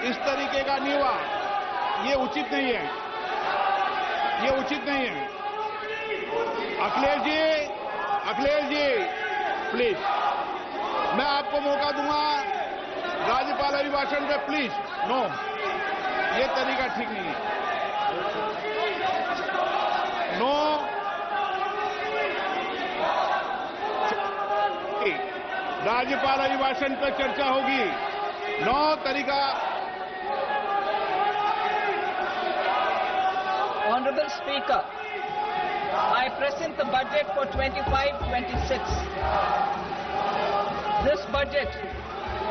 इस तरीके का नहीं हुआ, ये उचित नहीं है, ये उचित नहीं है। अखिलेश जी प्लीज, मैं आपको मौका दूंगा राज्यपाल अभिभाषण पे, प्लीज। नो, ये तरीका ठीक नहीं है। नो, राज्यपाल अभिभाषण पर चर्चा होगी। नो तरीका। Honorable Speaker, I present the budget for 25-26. This budget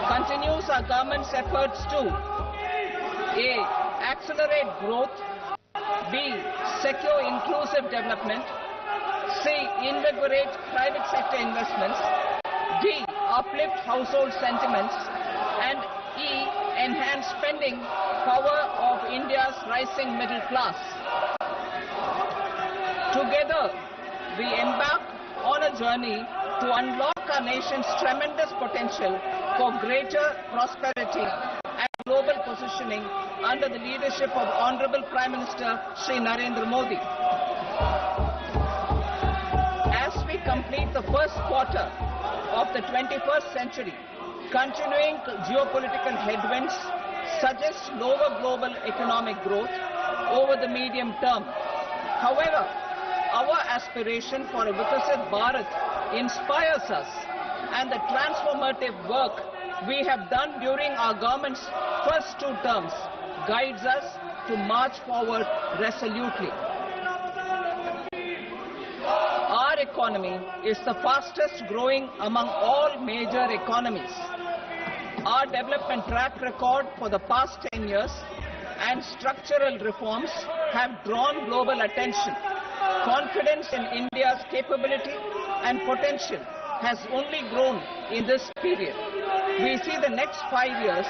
continues our government's efforts to A. Accelerate growth, B. Secure inclusive development, C. Invigorate private sector investments, D. Uplift household sentiments, and E. Enhance spending power of India's rising middle class. Together, we embark on a journey to unlock our nation's tremendous potential for greater prosperity and global positioning under the leadership of Honorable Prime Minister Shri Narendra Modi. As we complete the first quarter of the 21st century, continuing geopolitical headwinds suggest lower global economic growth over the medium term. However, our aspiration for a Vikasit Bharat inspires us, and the transformative work we have done during our government's first 2 terms guides us to march forward resolutely. Our economy is the fastest growing among all major economies. Our development track record for the past 10 years and structural reforms have drawn global attention. Confidence in India's capability and potential has only grown in this period. We see the next 5 years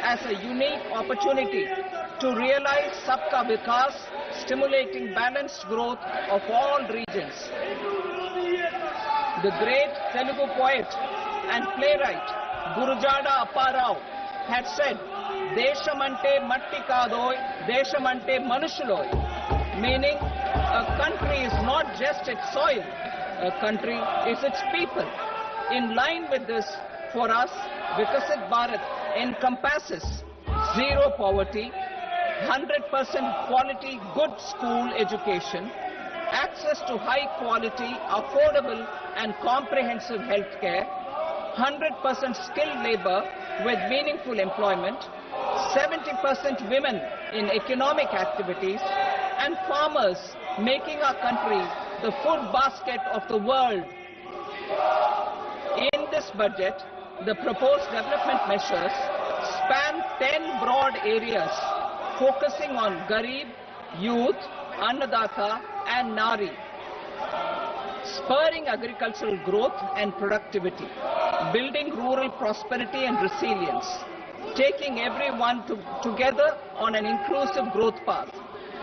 as a unique opportunity to realize Sabka Vikas, stimulating balanced growth of all regions. The great Telugu poet and playwright Gurujada Apparao had said, "Deshamante matti kadoy, deshamante manushuloy," meaning a country is not just its soil, a country is its people. In line with this, for us, Vikasit Bharat encompasses zero poverty, 100% quality good school education, access to high quality, affordable and comprehensive health care, 100% skilled labor with meaningful employment, 70% women in economic activities, and farmers making our country the food basket of the world. In this budget, the proposed development measures span 10 broad areas focusing on Garib, youth, Annadata and Nari, spurring agricultural growth and productivity, building rural prosperity and resilience, taking everyone together on an inclusive growth path,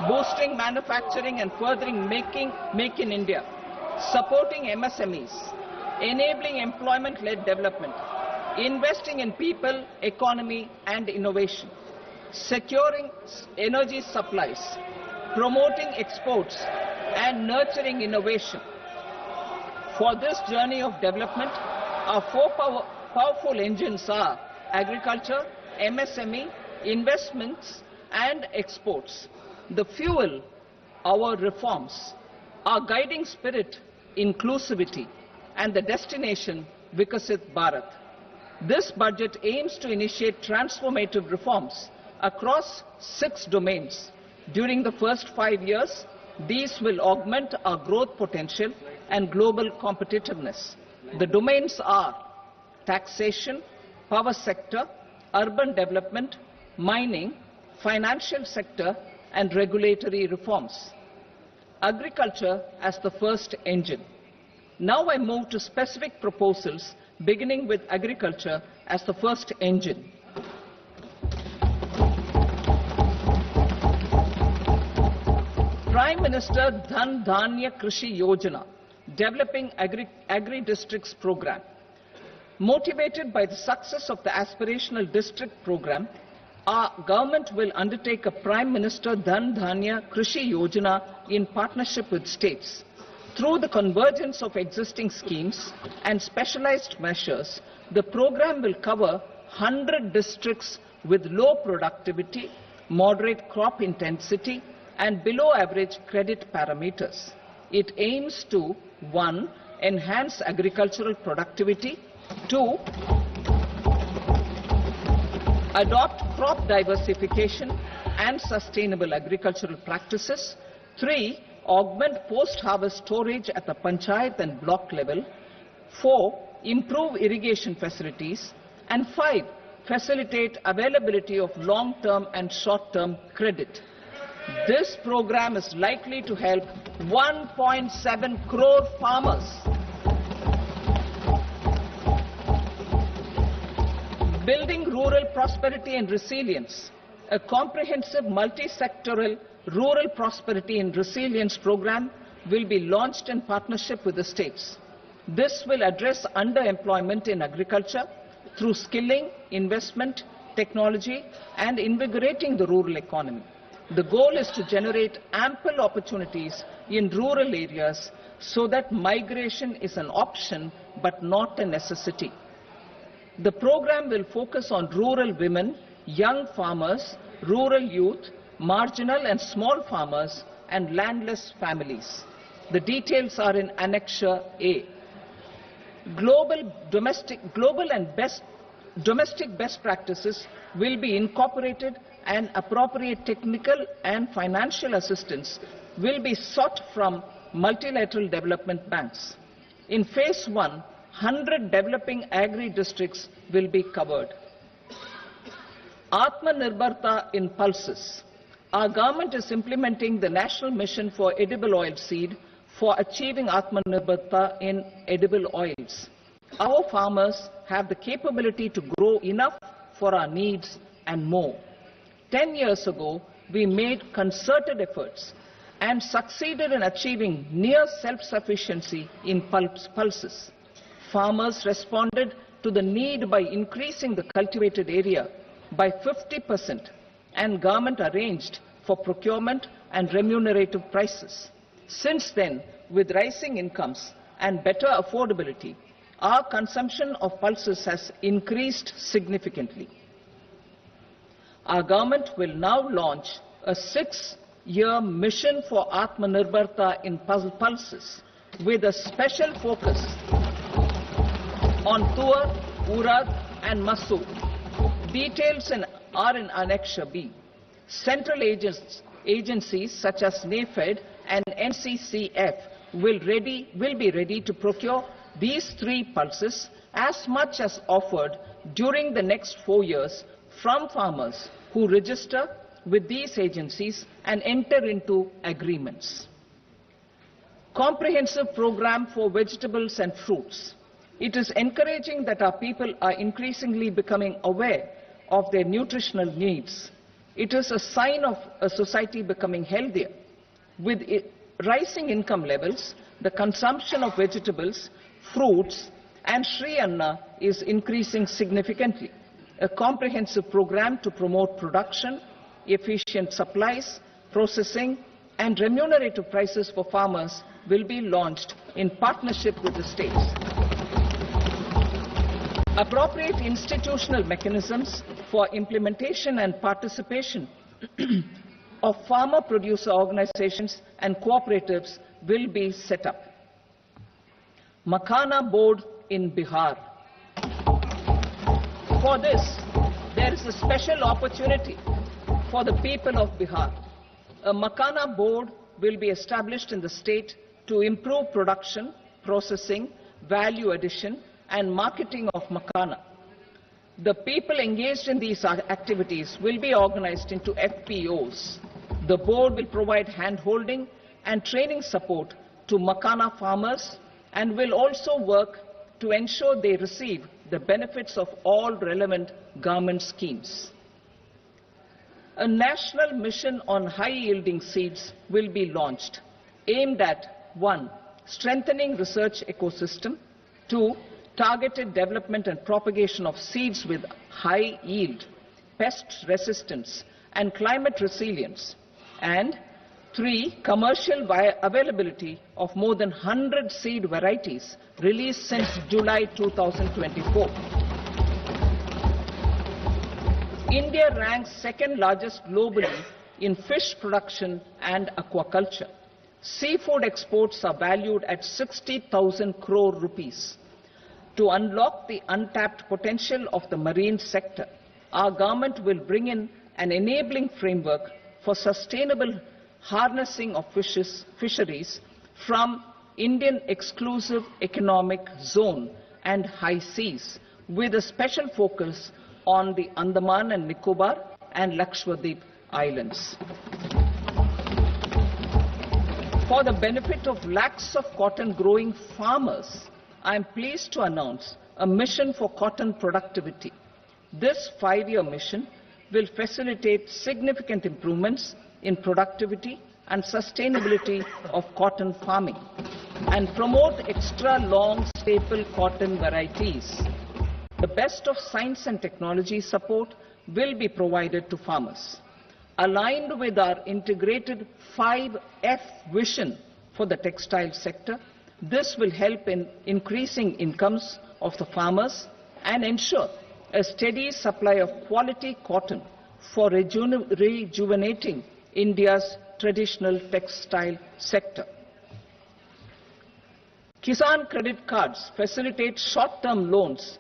boosting manufacturing and furthering Make in India, supporting MSMEs, enabling employment-led development, investing in people, economy and innovation, securing energy supplies, promoting exports and nurturing innovation. For this journey of development, our 4 powerful engines are agriculture, MSME, investments and exports. The fuel, our reforms, our guiding spirit, inclusivity, and the destination, Vikasit Bharat. This budget aims to initiate transformative reforms across 6 domains. During the first 5 years, these will augment our growth potential and global competitiveness. The domains are taxation, power sector, urban development, mining, financial sector, and regulatory reforms. Agriculture as the first engine. Now I move to specific proposals, beginning with agriculture as the first engine. Prime Minister Dhan Dhanya Krishi Yojana, developing agri-districts program. Motivated by the success of the aspirational district program, Our government will undertake a Prime Minister Dhan Dhanya Krishi Yojana in partnership with states. Through the convergence of existing schemes and specialized measures, the program will cover 100 districts with low productivity, moderate crop intensity, and below average credit parameters. It aims to 1. Enhance agricultural productivity, 2. Adopt crop diversification and sustainable agricultural practices, 3. Augment post-harvest storage at the panchayat and block level, 4. Improve irrigation facilities, and 5. Facilitate availability of long-term and short-term credit. This program is likely to help 1.7 crore farmers. Building rural prosperity and resilience. A comprehensive multi-sectoral rural prosperity and resilience program will be launched in partnership with the states. This will address underemployment in agriculture through skilling, investment, technology, and invigorating the rural economy. The goal is to generate ample opportunities in rural areas so that migration is an option but not a necessity. The program will focus on rural women, young farmers, rural youth, marginal and small farmers, and landless families. The details are in Annexure A. Domestic best practices will be incorporated, and appropriate technical and financial assistance will be sought from multilateral development banks. In Phase 1, 100 developing agri-districts will be covered. Atmanirbharta in pulses. Our government is implementing the National Mission for Edible Oilseed for achieving Atmanirbharta in edible oils. Our farmers have the capability to grow enough for our needs and more. 10 years ago, we made concerted efforts and succeeded in achieving near self-sufficiency in pulses. Farmers responded to the need by increasing the cultivated area by 50%, and government arranged for procurement and remunerative prices. Since then, with rising incomes and better affordability, our consumption of pulses has increased significantly. Our government will now launch a 6-year mission for Atmanirbharta in pulses with a special focus on Tuar, Urad and Masoor. Details are in Annexure B. Central agencies such as NAFED and NCCF will be ready to procure these 3 pulses as much as offered during the next 4 years from farmers who register with these agencies and enter into agreements. Comprehensive program for vegetables and fruits. It is encouraging that our people are increasingly becoming aware of their nutritional needs. It is a sign of a society becoming healthier. With rising income levels, the consumption of vegetables, fruits, and Shri Anna is increasing significantly. A comprehensive program to promote production, efficient supplies, processing, and remunerative prices for farmers will be launched in partnership with the states. Appropriate institutional mechanisms for implementation and participation of farmer producer organizations and cooperatives will be set up. Makhana Board in Bihar. For this, there is a special opportunity for the people of Bihar. A Makhana Board will be established in the state to improve production, processing, value addition, and marketing of Makhana. The people engaged in these activities will be organized into FPOs. The board will provide hand-holding and training support to Makhana farmers and will also work to ensure they receive the benefits of all relevant government schemes. A national mission on high-yielding seeds will be launched, aimed at 1. Strengthening research ecosystem, 2. Targeted development and propagation of seeds with high yield, pest resistance and climate resilience. And 3. Commercial availability of more than 100 seed varieties released since July 2024. India ranks second largest globally in fish production and aquaculture. Seafood exports are valued at 60,000 crore rupees. To unlock the untapped potential of the marine sector, our government will bring in an enabling framework for sustainable harnessing of fisheries from Indian Exclusive Economic Zone and high seas, with a special focus on the Andaman and Nicobar and Lakshadweep Islands. For the benefit of lakhs of cotton growing farmers, I am pleased to announce a mission for cotton productivity. This 5-year mission will facilitate significant improvements in productivity and sustainability of cotton farming and promote extra long staple cotton varieties. The best of science and technology support will be provided to farmers. Aligned with our integrated 5F vision for the textile sector, this will help in increasing incomes of the farmers and ensure a steady supply of quality cotton for rejuvenating India's traditional textile sector. Kisan credit cards facilitate short-term loans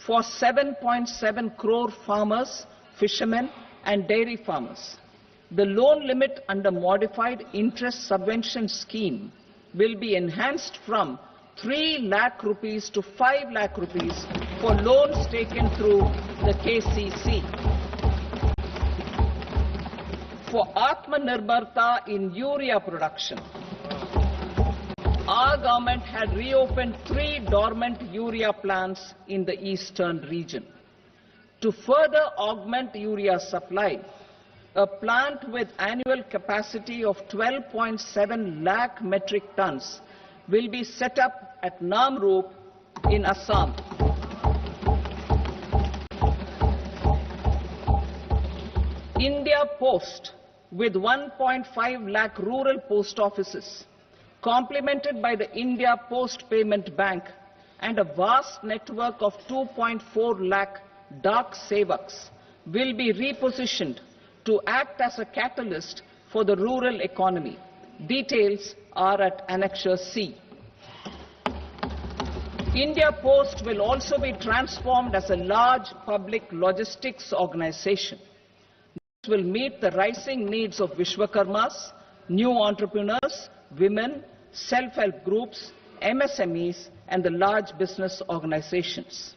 for 7.7 crore farmers, fishermen and dairy farmers. The loan limit under modified interest subvention scheme will be enhanced from 3 lakh rupees to 5 lakh rupees for loans taken through the KCC. For Atmanirbharta in urea production, our government had reopened 3 dormant urea plants in the eastern region. To further augment urea supply, a plant with annual capacity of 12.7 lakh metric tons will be set up at Namrup in Assam. India Post, with 1.5 lakh rural post offices, complemented by the India Post Payment Bank and a vast network of 2.4 lakh Dak Sevaks, will be repositioned to act as a catalyst for the rural economy. Details are at Annexure C. India Post will also be transformed as a large public logistics organization. This will meet the rising needs of Vishwakarmas, new entrepreneurs, women, self-help groups, MSMEs, and the large business organizations.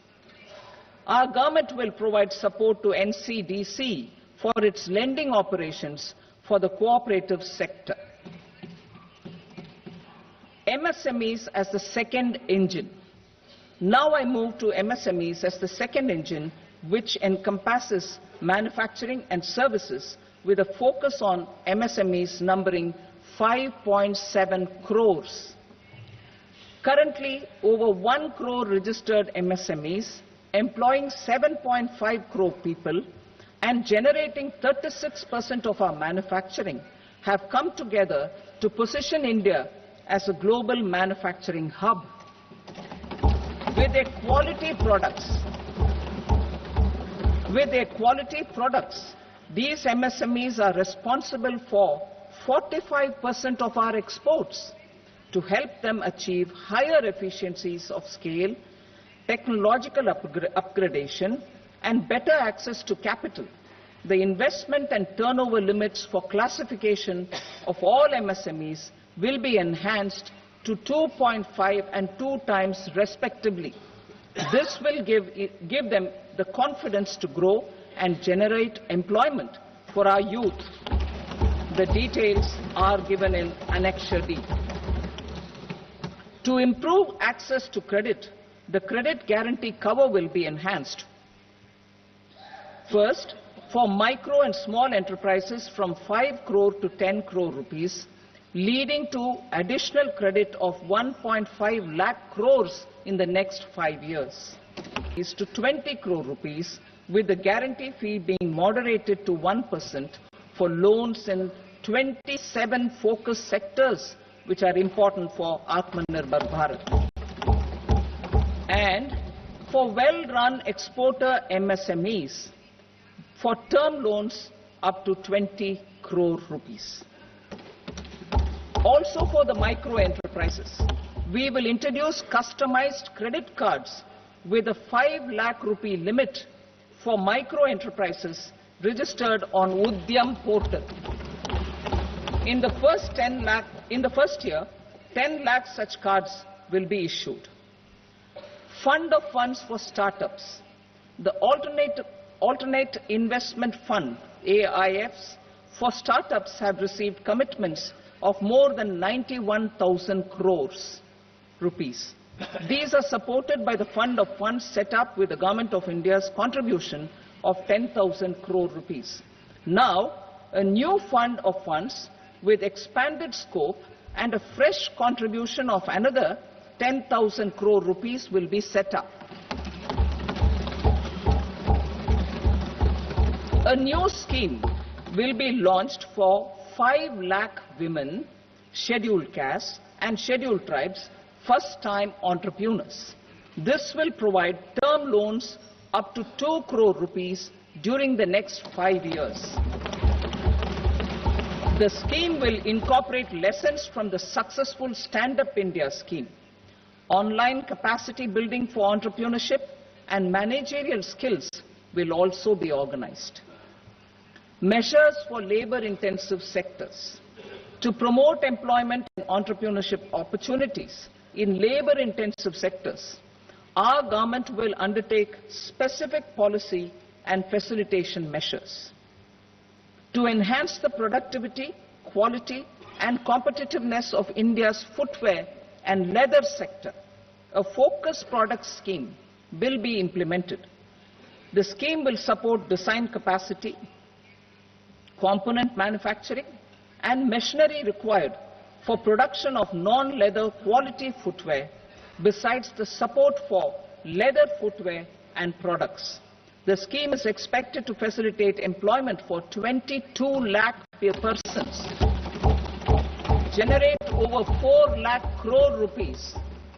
Our government will provide support to NCDC for its lending operations for the cooperative sector. MSMEs as the second engine. Now I move to MSMEs as the second engine, which encompasses manufacturing and services with a focus on MSMEs numbering 5.7 crores. Currently, over 1 crore registered MSMEs, employing 7.5 crore people and generating 36% of our manufacturing, have come together to position India as a global manufacturing hub. With their quality products, these MSMEs are responsible for 45% of our exports. To help them achieve higher efficiencies of scale, technological upgradation, and better access to capital, the investment and turnover limits for classification of all MSMEs will be enhanced to 2.5 and 2 times respectively. This will give them the confidence to grow and generate employment for our youth. The details are given in Annexure D. To improve access to credit, the credit guarantee cover will be enhanced. First, for micro and small enterprises from 5 crore to 10 crore rupees, leading to additional credit of 1.5 lakh crores in the next 5 years, is to 20 crore rupees with the guarantee fee being moderated to 1% for loans in 27 focus sectors which are important for Atmanirbhar Bharat. And for well-run exporter MSMEs, for term loans up to 20 crore rupees. Also for the micro enterprises, we will introduce customized credit cards with a 5 lakh rupee limit for micro enterprises registered on Udyam portal. In the first year, 10 lakh such cards will be issued. Fund of funds for startups. The Alternate Investment Fund, AIFs, for startups have received commitments of more than 91,000 crores rupees. These are supported by the fund of funds set up with the Government of India's contribution of 10,000 crore rupees. Now, a new fund of funds with expanded scope and a fresh contribution of another 10,000 crore rupees will be set up. A new scheme will be launched for 5 lakh women, scheduled castes and scheduled tribes, first-time entrepreneurs. This will provide term loans up to 2 crore rupees during the next 5 years. The scheme will incorporate lessons from the successful Stand Up India scheme. Online capacity building for entrepreneurship and managerial skills will also be organized. Measures for labor-intensive sectors. To promote employment and entrepreneurship opportunities in labor-intensive sectors, our government will undertake specific policy and facilitation measures. To enhance the productivity, quality and competitiveness of India's footwear and leather sector, a focus product scheme will be implemented. The scheme will support design capacity, component manufacturing and machinery required for production of non-leather quality footwear, besides the support for leather footwear and products. The scheme is expected to facilitate employment for 22 lakh persons, generate over 4 lakh crore rupees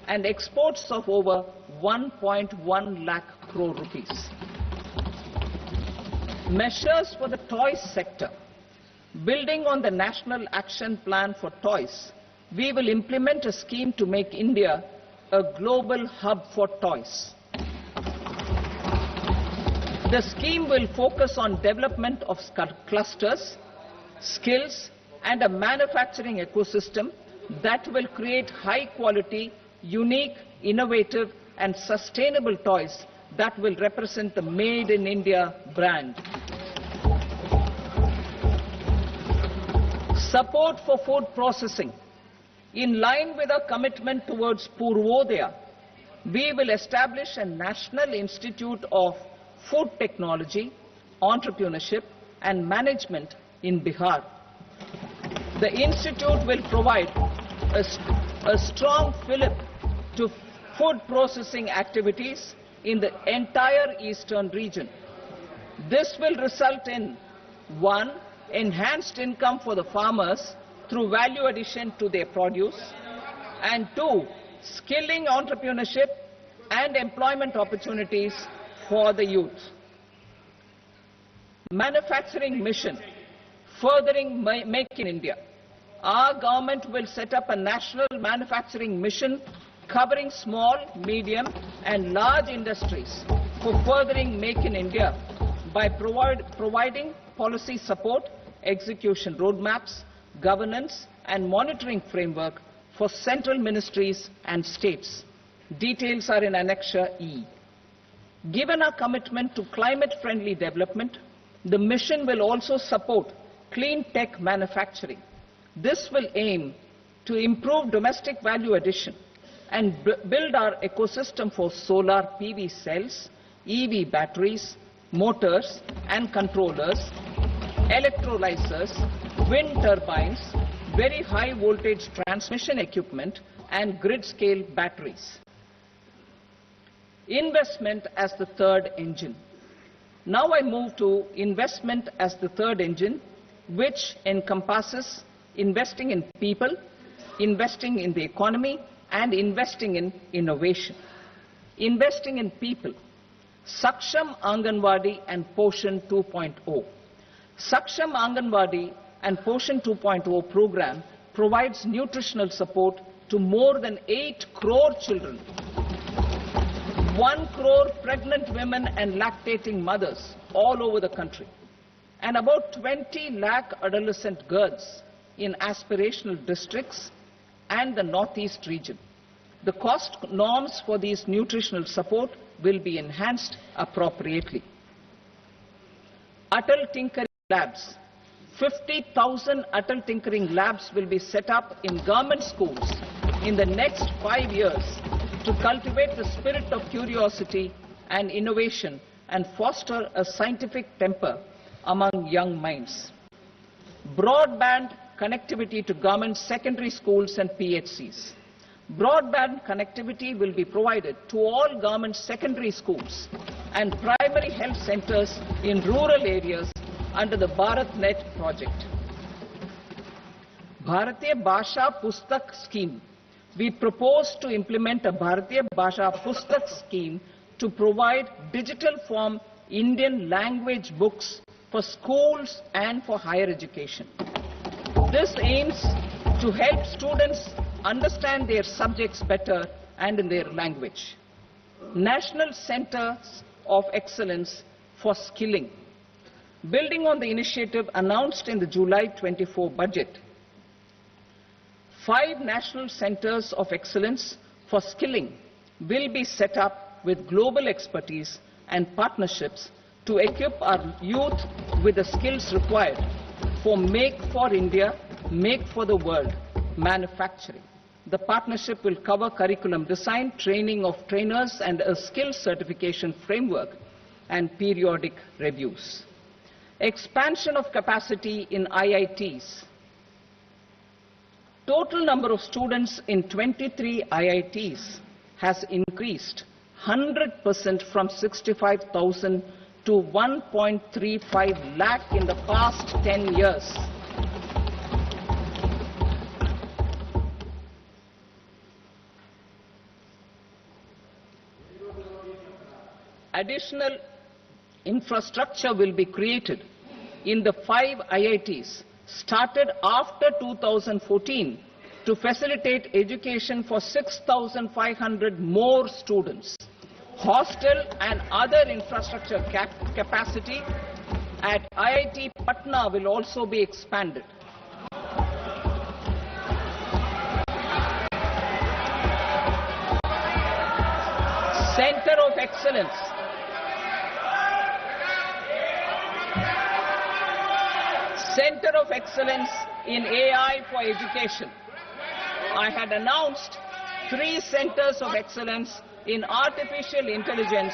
and exports of over 1.1 lakh crore rupees. Measures for the toys sector. Building on the National Action Plan for Toys, we will implement a scheme to make India a global hub for toys. The scheme will focus on development of clusters, skills, and a manufacturing ecosystem that will create high-quality, unique, innovative, and sustainable toys that will represent the Made in India brand. Support for food processing. In line with our commitment towards Purvodaya, we will establish a National Institute of Food Technology, Entrepreneurship and Management in Bihar. The institute will provide a strong fillip to food processing activities in the entire eastern region. This will result in 1. Enhanced income for the farmers through value addition to their produce, and 2. Skilling entrepreneurship and employment opportunities for the youth. Manufacturing mission, furthering Make in India. Our government will set up a national manufacturing mission covering small, medium and large industries for furthering Make in India by providing policy support, execution roadmaps, governance and monitoring framework for central ministries and states. Details are in Annexure E. Given our commitment to climate-friendly development, the mission will also support clean tech manufacturing. This will aim to improve domestic value addition and build our ecosystem for solar PV cells, EV batteries, motors and controllers, electrolyzers, wind turbines, very high voltage transmission equipment and grid-scale batteries. Investment as the third engine. Now I move to investment as the third engine, which encompasses investing in people, investing in the economy, and investing in innovation. Investing in people. Saksham Anganwadi and Poshan 2.0. Saksham Anganwadi and Poshan 2.0 program provides nutritional support to more than 8 crore children, 1 crore pregnant women and lactating mothers all over the country, and about 20 lakh adolescent girls in aspirational districts and the Northeast region. The cost norms for these nutritional support will be enhanced appropriately. Atal Tinkering Labs. 50,000 Atal Tinkering Labs will be set up in government schools in the next 5 years to cultivate the spirit of curiosity and innovation and foster a scientific temper among young minds. Broadband connectivity to government secondary schools and PHCs. Broadband connectivity will be provided to all government secondary schools and primary health centers in rural areas under the BharatNet project. Bharatiya Bhasha Pustak Scheme. We propose to implement a Bharatiya Bhasha Pustak scheme to provide digital form Indian language books for schools and for higher education. This aims to help students understand their subjects better and in their language. National Centers of Excellence for Skilling. Building on the initiative announced in the July 24 budget, 5 National Centers of Excellence for Skilling will be set up with global expertise and partnerships to equip our youth with the skills required for Make for India, Make for the World manufacturing. The partnership will cover curriculum design, training of trainers, and a skills certification framework and periodic reviews. Expansion of capacity in IITs. Total number of students in 23 IITs has increased 100% from 65,000 to 1.35 lakh in the past 10 years. Additional infrastructure will be created in the 5 IITs started after 2014 to facilitate education for 6,500 more students. Hostel and other infrastructure capacity at IIT Patna will also be expanded. Center of Excellence. Center of Excellence in AI for Education. I had announced 3 centers of excellence in artificial intelligence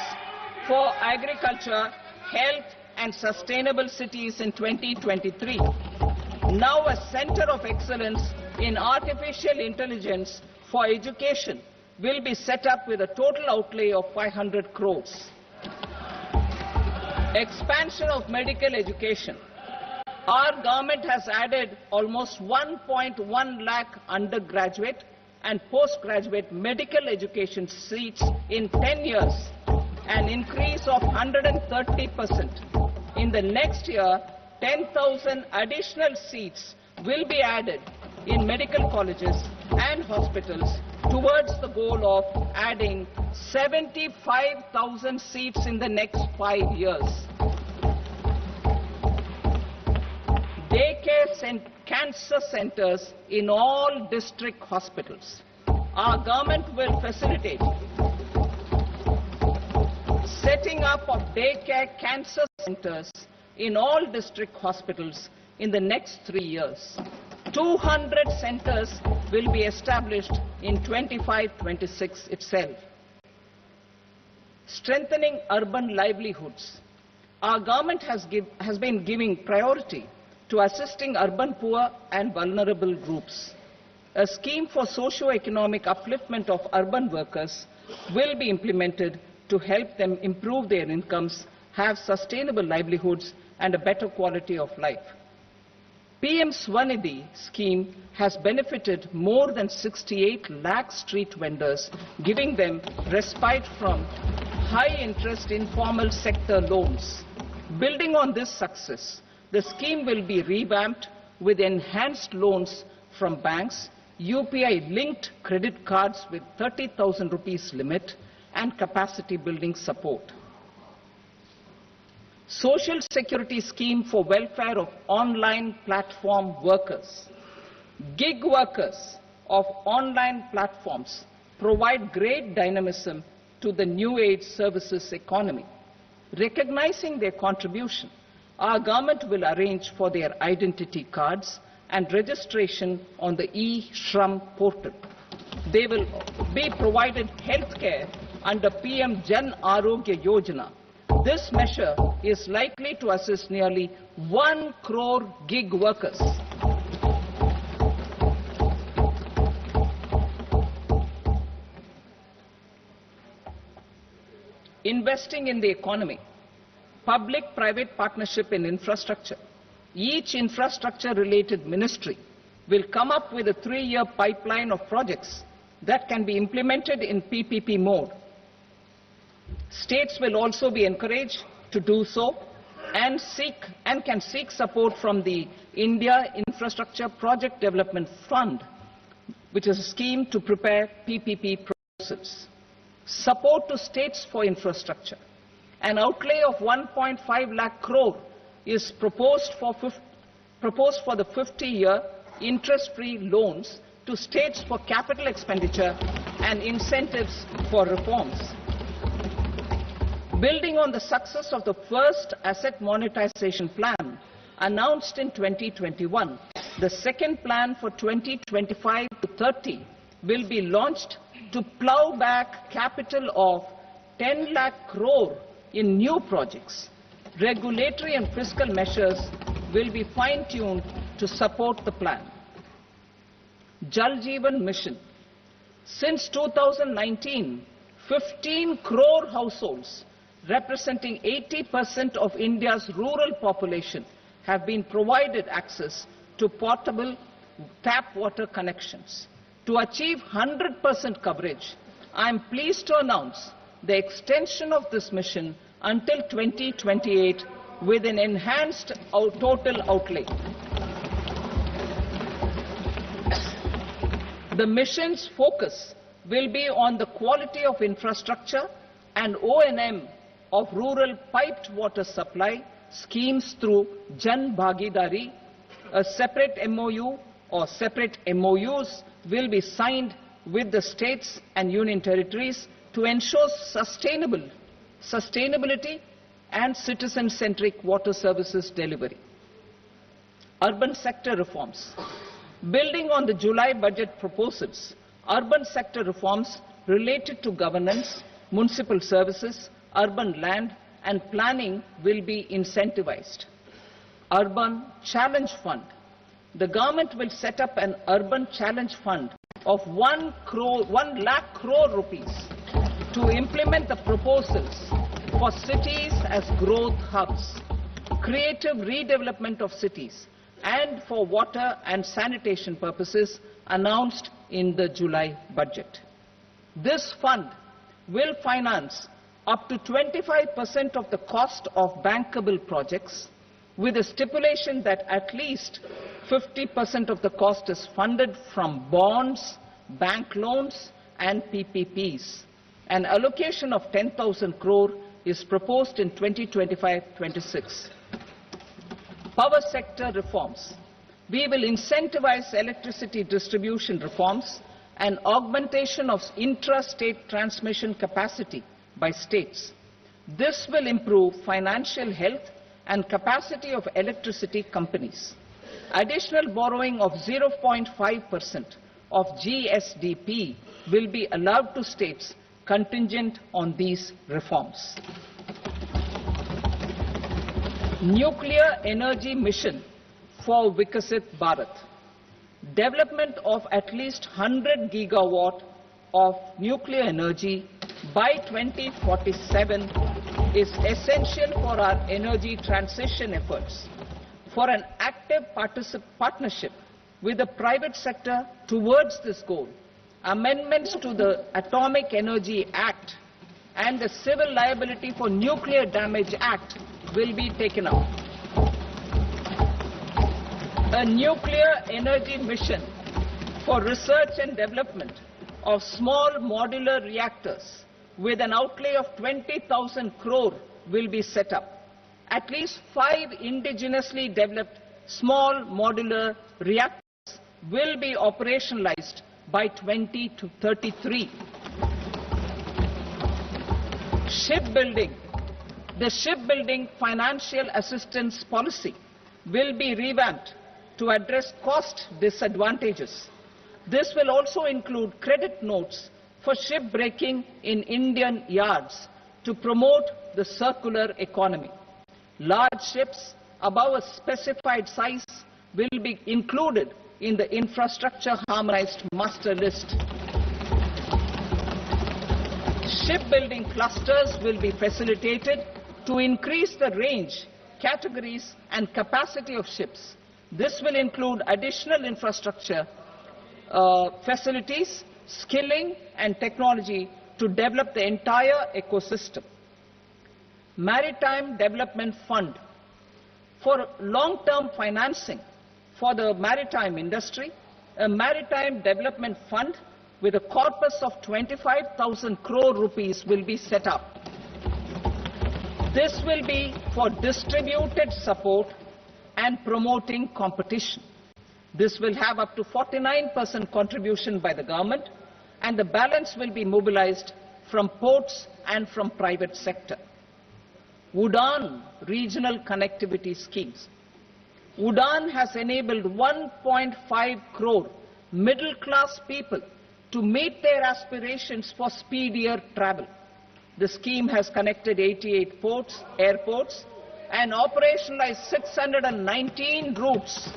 for agriculture, health and sustainable cities in 2023. Now a center of excellence in artificial intelligence for education will be set up with a total outlay of 500 crores. Expansion of medical education. Our government has added almost 1.1 lakh undergraduate and postgraduate medical education seats in 10 years, an increase of 130%. In the next year, 10,000 additional seats will be added in medical colleges and hospitals towards the goal of adding 75,000 seats in the next 5 years. Daycare and cancer centers in all district hospitals. Our government will facilitate setting up of daycare cancer centers in all district hospitals in the next 3 years. 200 centers will be established in 25-26 itself. Strengthening urban livelihoods. Our government has been giving priority to assisting urban poor and vulnerable groups. A scheme for socio-economic upliftment of urban workers will be implemented to help them improve their incomes, have sustainable livelihoods and a better quality of life. PM Swanidhi scheme has benefited more than 68 lakh street vendors, giving them respite from high-interest informal sector loans. Building on this success, the scheme will be revamped with enhanced loans from banks, UPI-linked credit cards with 30,000 rupees limit, and capacity building support. Social Security Scheme for welfare of online platform workers. Gig workers of online platforms provide great dynamism to the new age services economy. Recognizing their contribution, our government will arrange for their identity cards and registration on the e-Shram portal. They will be provided health care under PM Jan Arogya Yojana. This measure is likely to assist nearly 1 crore gig workers. Investing in the economy. Public-private partnership in infrastructure. Each infrastructure-related ministry will come up with a 3-year pipeline of projects that can be implemented in PPP mode. States will also be encouraged to do so and can seek support from the India Infrastructure Project Development Fund, which is a scheme to prepare PPP proposals. Support to states for infrastructure. An outlay of 1.5 lakh crore is proposed for the 50-year interest-free loans to states for capital expenditure and incentives for reforms. Building on the success of the first asset monetization plan announced in 2021, the second plan for 2025 to 30 will be launched to plow back capital of 10 lakh crore in new projects. Regulatory and fiscal measures will be fine-tuned to support the plan. Jal Jeevan Mission. Since 2019, 15 crore households representing 80% of India's rural population have been provided access to portable tap water connections. To achieve 100% coverage, I am pleased to announce the extension of this mission until 2028 with an enhanced total outlay. The mission's focus will be on the quality of infrastructure and O&M of rural piped water supply schemes through Jan Bhagidari. A separate MOU or separate MOUs will be signed with the states and union territories to ensure sustainability and citizen-centric water services delivery. Urban sector reforms. Building on the July budget proposals, urban sector reforms related to governance, municipal services, urban land and planning will be incentivized. Urban Challenge Fund. The government will set up an Urban Challenge Fund of 1 lakh crore rupees to implement the proposals for cities as growth hubs, creative redevelopment of cities, and for water and sanitation purposes announced in the July budget. This fund will finance up to 25% of the cost of bankable projects, with a stipulation that at least 50% of the cost is funded from bonds, bank loans and PPPs. An allocation of 10,000 crore is proposed in 2025-26. Power sector reforms. We will incentivize electricity distribution reforms and augmentation of intra-state transmission capacity by states. This will improve financial health and capacity of electricity companies. Additional borrowing of 0.5% of GSDP will be allowed to states contingent on these reforms. Nuclear energy mission for Vikasit Bharat. Development of at least 100 gigawatt of nuclear energy by 2047 is essential for our energy transition efforts. For an active partnership with the private sector towards this goal, amendments to the Atomic Energy Act and the Civil Liability for Nuclear Damage Act will be taken up. A nuclear energy mission for research and development of small modular reactors with an outlay of 20,000 crore will be set up. At least 5 indigenously developed small modular reactors will be operationalized by 2033. Shipbuilding. The shipbuilding financial assistance policy will be revamped to address cost disadvantages. This will also include credit notes for shipbreaking in Indian yards to promote the circular economy. Large ships above a specified size will be included in the infrastructure harmonized master list. Shipbuilding clusters will be facilitated to increase the range, categories and capacity of ships. This will include additional infrastructure, facilities, skilling and technology to develop the entire ecosystem. Maritime Development Fund. For long-term financing for the maritime industry, a Maritime Development Fund with a corpus of 25,000 crore rupees will be set up. This will be for distributed support and promoting competition. This will have up to 49% contribution by the government, and the balance will be mobilized from ports and from private sector. UDAN regional connectivity schemes. UDAN has enabled 1.5 crore middle-class people to meet their aspirations for speedier travel. The scheme has connected 88 airports, and operationalized 619 routes.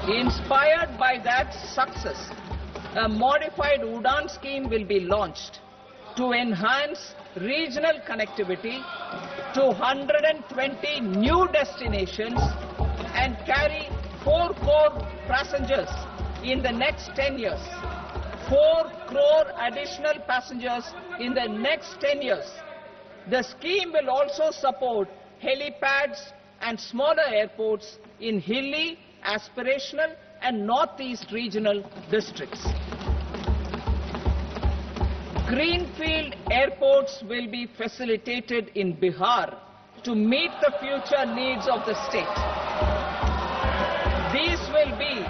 Inspired by that success, a modified UDAN scheme will be launched to enhance regional connectivity to 120 new destinations and carry 4 crore passengers in the next 10 years. 4 crore additional passengers in the next 10 years. The scheme will also support helipads and smaller airports in hilly, aspirational and northeast regional districts. Greenfield airports will be facilitated in Bihar to meet the future needs of the state. These will be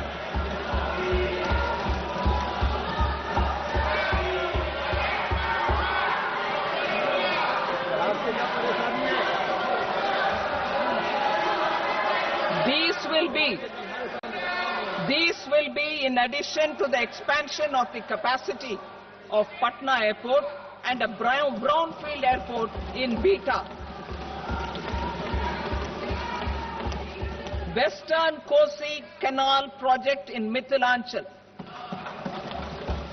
in addition to the expansion of the capacity of Patna Airport and a brownfield airport in Beta. Western Kosi Canal project in Mithilanchal.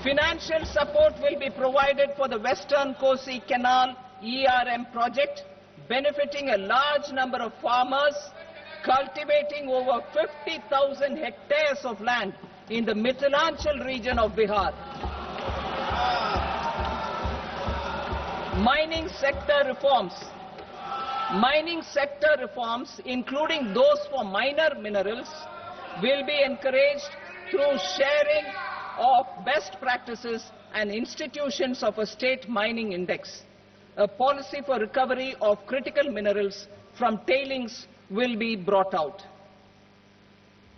Financial support will be provided for the Western Kosi Canal ERM project, benefiting a large number of farmers cultivating over 50,000 hectares of land in the Mithilanchal region of Bihar. Mining sector reforms. Mining sector reforms, including those for minor minerals, will be encouraged through sharing of best practices and institutions of a state mining index. A policy for recovery of critical minerals from tailings will be brought out.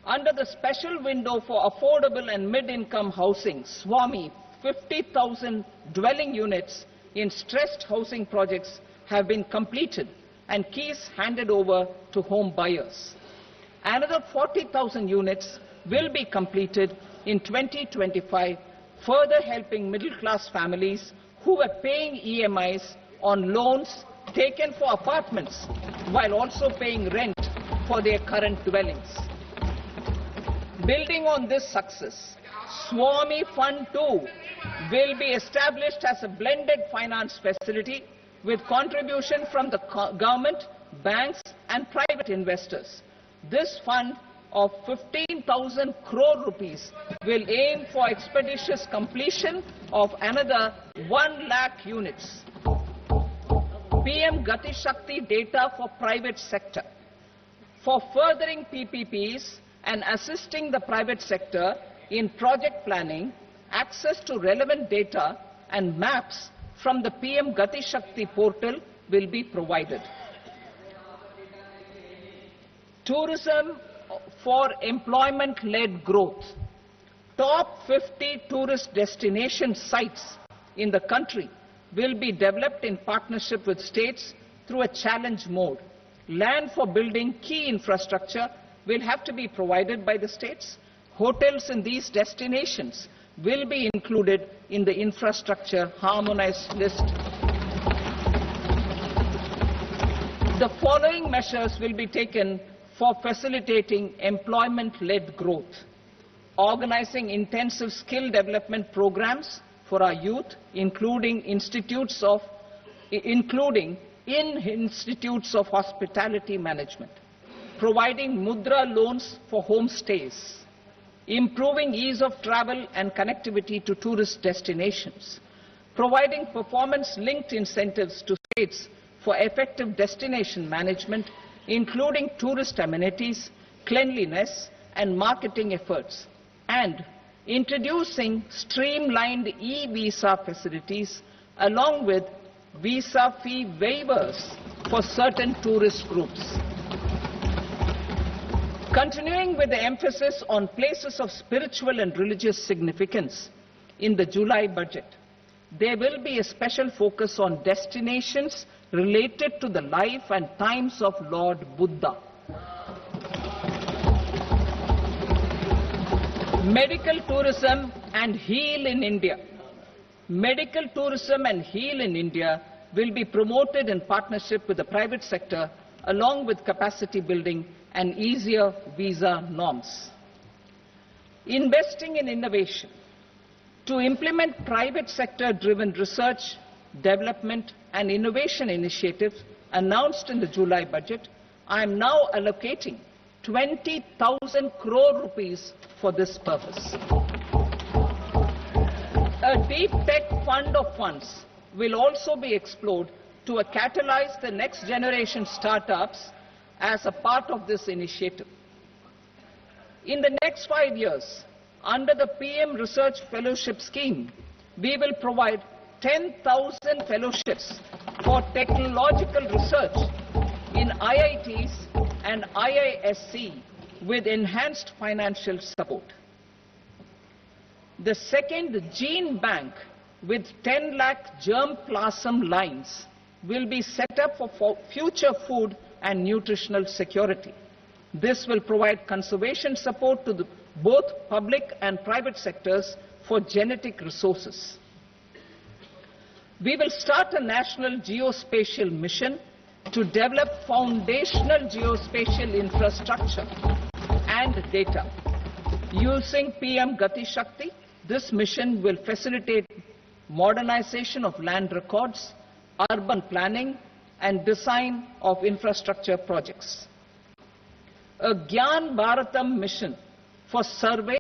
Under the special window for affordable and mid-income housing, SWAMI, 50,000 dwelling units in stressed housing projects have been completed and keys handed over to home buyers. Another 40,000 units will be completed in 2025, further helping middle-class families who were paying EMIs on loans taken for apartments while also paying rent for their current dwellings. Building on this success, SWAMI Fund 2 will be established as a blended finance facility with contribution from the government, banks and private investors. This fund of 15,000 crore rupees will aim for expeditious completion of another 1 lakh units. PM Gati Shakti data for private sector. For furthering PPPs and assisting the private sector in project planning, access to relevant data and maps from the PM Gati Shakti portal will be provided. Tourism for employment-led growth. Top 50 tourist destination sites in the country will be developed in partnership with states through a challenge mode. Land for building key infrastructure will have to be provided by the states. Hotels in these destinations will be included in the infrastructure harmonized list. The following measures will be taken for facilitating employment-led growth: organizing intensive skill development programs for our youth, including in institutes of hospitality management, providing mudra loans for homestays, improving ease of travel and connectivity to tourist destinations, providing performance-linked incentives to states for effective destination management, including tourist amenities, cleanliness and marketing efforts, and introducing streamlined e-visa facilities along with visa fee waivers for certain tourist groups. Continuing with the emphasis on places of spiritual and religious significance, in the July budget, there will be a special focus on destinations related to the life and times of Lord Buddha. Medical tourism and heal in India. Medical tourism and heal in India will be promoted in partnership with the private sector along with capacity building and easier visa norms. Investing in innovation. To implement private sector-driven research, development and innovation initiatives announced in the July budget, I am now allocating 20,000 crore rupees for this purpose. A deep tech fund of funds will also be explored to catalyze the next generation startups as a part of this initiative. In the next 5 years, under the PM Research Fellowship Scheme, we will provide 10,000 fellowships for technological research in IITs and IISc with enhanced financial support. The second gene bank with 10 lakh germplasm lines will be set up for future food and nutritional security. This will provide conservation support to both public and private sectors for genetic resources. We will start a national geospatial mission to develop foundational geospatial infrastructure and data. Using PM Gati Shakti, this mission will facilitate modernization of land records, urban planning and design of infrastructure projects. A Gyan Bharatam mission for survey,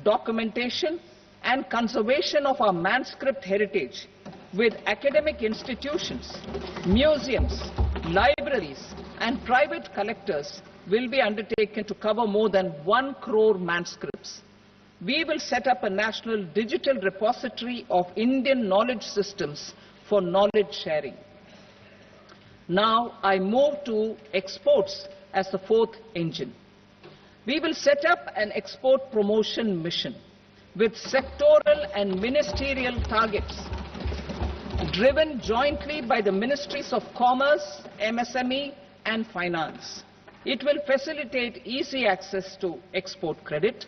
documentation and conservation of our manuscript heritage with academic institutions, museums, libraries and private collectors will be undertaken to cover more than 1 crore manuscripts. We will set up a national digital repository of Indian knowledge systems for knowledge sharing. Now I move to exports as the fourth engine. We will set up an export promotion mission with sectoral and ministerial targets driven jointly by the Ministries of Commerce, MSME and Finance. It will facilitate easy access to export credit,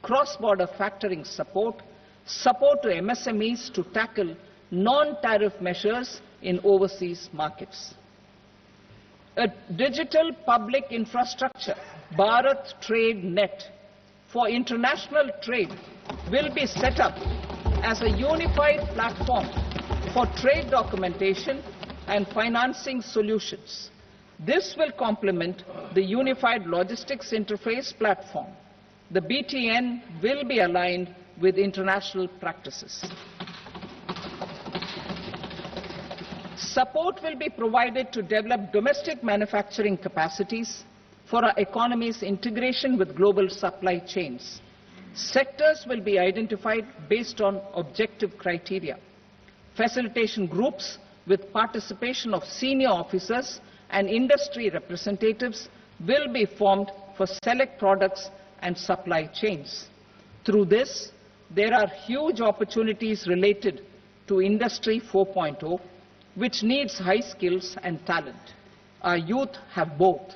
cross-border factoring support, support to MSMEs to tackle non-tariff measures in overseas markets. A digital public infrastructure, Bharat Trade Net, for international trade will be set up as a unified platform for trade documentation, and financing solutions. This will complement the Unified Logistics Interface Platform. The BTN will be aligned with international practices. Support will be provided to develop domestic manufacturing capacities for our economy's integration with global supply chains. Sectors will be identified based on objective criteria. Facilitation groups with participation of senior officers and industry representatives will be formed for select products and supply chains. Through this, there are huge opportunities related to Industry 4.0, which needs high skills and talent. Our youth have both.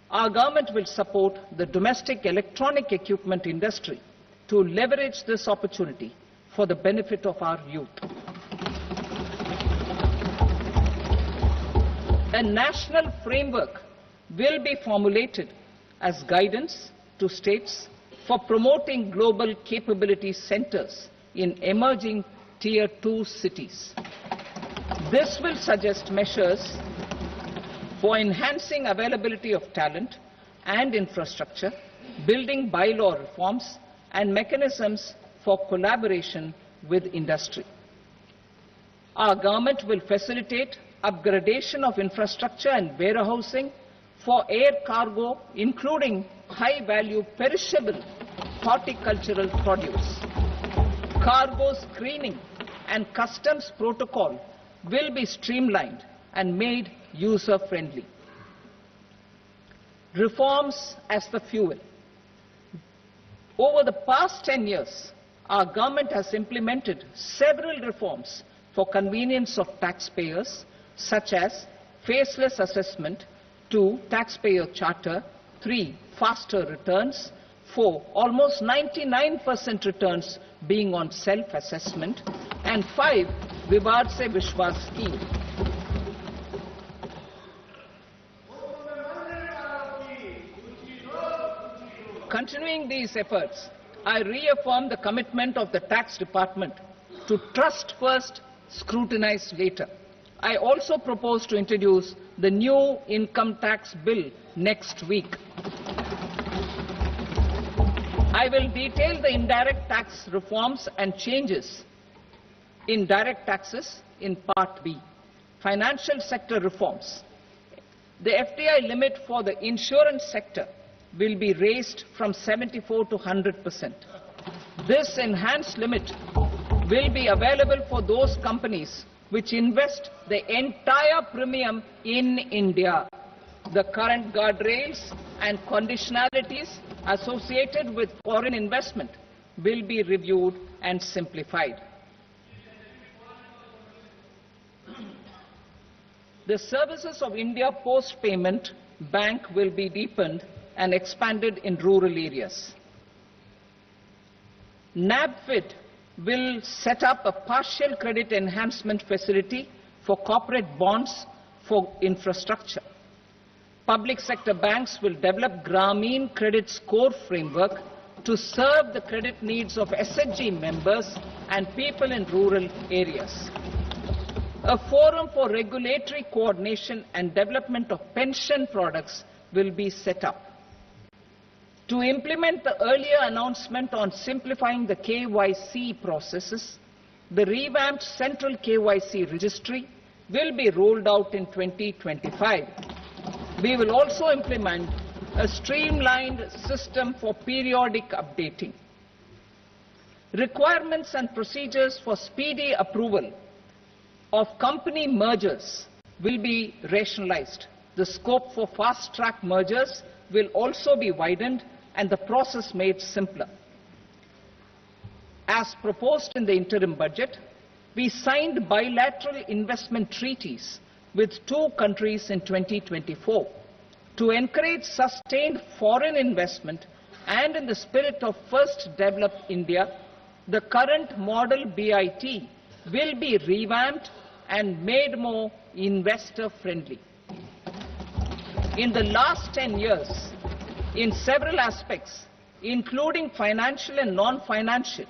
Our government will support the domestic electronic equipment industry to leverage this opportunity for the benefit of our youth. A national framework will be formulated as guidance to states for promoting global capability centers in emerging Tier 2 cities. This will suggest measures for enhancing availability of talent and infrastructure, building bylaw reforms, and mechanisms for collaboration with industry. Our government will facilitate upgradation of infrastructure and warehousing for air cargo, including high-value perishable horticultural produce. Cargo screening and customs protocol will be streamlined and made user-friendly. Reforms as the fuel. Over the past 10 years, our government has implemented several reforms for convenience of taxpayers, such as faceless assessment, 2, taxpayer charter, 3, faster returns, 4, almost 99% returns being on self-assessment, and 5, Vivad Se Vishwas scheme. Continuing these efforts, I reaffirm the commitment of the Tax Department to trust first, scrutinize later. I also propose to introduce the new income tax bill next week. I will detail the indirect tax reforms and changes in direct taxes in Part B. Financial sector reforms. The FDI limit for the insurance sector will be raised from 74 to 100%. This enhanced limit will be available for those companies which invest the entire premium in India. The current guardrails and conditionalities associated with foreign investment will be reviewed and simplified. The services of India Post Payment Bank will be deepened and expanded in rural areas. NABFID will set up a partial credit enhancement facility for corporate bonds for infrastructure. Public sector banks will develop Grameen Credit Score framework to serve the credit needs of SHG members and people in rural areas. A forum for regulatory coordination and development of pension products will be set up. To implement the earlier announcement on simplifying the KYC processes, the revamped Central KYC Registry will be rolled out in 2025. We will also implement a streamlined system for periodic updating. Requirements and procedures for speedy approval of company mergers will be rationalized. The scope for fast-track mergers will also be widened and the process made simpler. As proposed in the interim budget, we signed bilateral investment treaties with 2 countries in 2024 to encourage sustained foreign investment, and in the spirit of First Develop India, the current model BIT will be revamped and made more investor-friendly. In the last 10 years, in several aspects, including financial and non-financial,